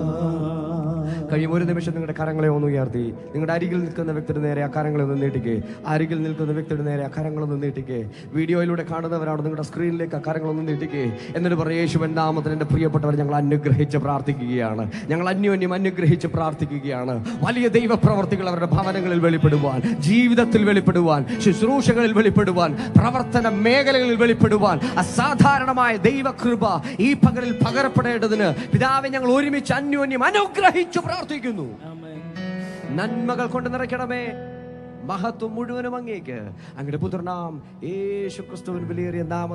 S2: കഴിയും ഒരു നിമിഷം നിങ്ങളുടെ കരങ്ങളെ ഒന്ന് ഉയർത്തി നിങ്ങളുടെ അരികിൽ നിൽക്കുന്ന വ്യക്തിയുടെ നേരെ ആ കരങ്ങളെ ഒന്ന് നീട്ടിക്കേ. അരികിൽ നിൽക്കുന്ന വ്യക്തിയുടെ നേരെ ആ കരങ്ങളൊന്ന് നീട്ടിക്കേ. വീഡിയോയിലൂടെ കാണുന്നവരാണ്, നിങ്ങളുടെ സ്ക്രീനിലേക്ക് ആ കരങ്ങളൊന്ന് നീട്ടിക്കേ. എന്നിട്ട് പറയും, യേശുവിൻ നാമത്തിൽ എൻ്റെ പ്രിയപ്പെട്ടവർ ഞങ്ങൾ അനുഗ്രഹിച്ച് പ്രാർത്ഥിക്കുകയാണ്, ഞങ്ങൾ അന്യോന്യം അനുഗ്രഹിച്ച് പ്രാർത്ഥിക്കുകയാണ്. വലിയ ദൈവപ്രവർത്തികൾ അവരുടെ ഭവനങ്ങളിൽ വെളിപ്പെടുവാൻ, ജീവിതത്തിൽ വെളിപ്പെടുവാൻ, ശുശ്രൂഷകളിൽ വെളിപ്പെടുവാൻ, പ്രവർത്തന മേഖലകളിൽ വെളിപ്പെടുവാൻ അസാധാരണമായ ദൈവകൃപ ഈ പകലിൽ പകരപ്പെടേണ്ടതിന് പിതാവെ ഞങ്ങൾ ഒരുമിച്ച് അന്യോന്യം അനുഗ്രഹിച്ചു പ്രാർത്ഥിക്കുന്നു. നന്മകൾ കൊണ്ട് നിറയ്ക്കണമേ. മഹത്വം മുഴുവനും അങ്ങേക്ക്, അങ്ങയുടെ പുത്രനാം യേശു ക്രിസ്തുവിൻ വിലയേറിയ നാമത്തിൽ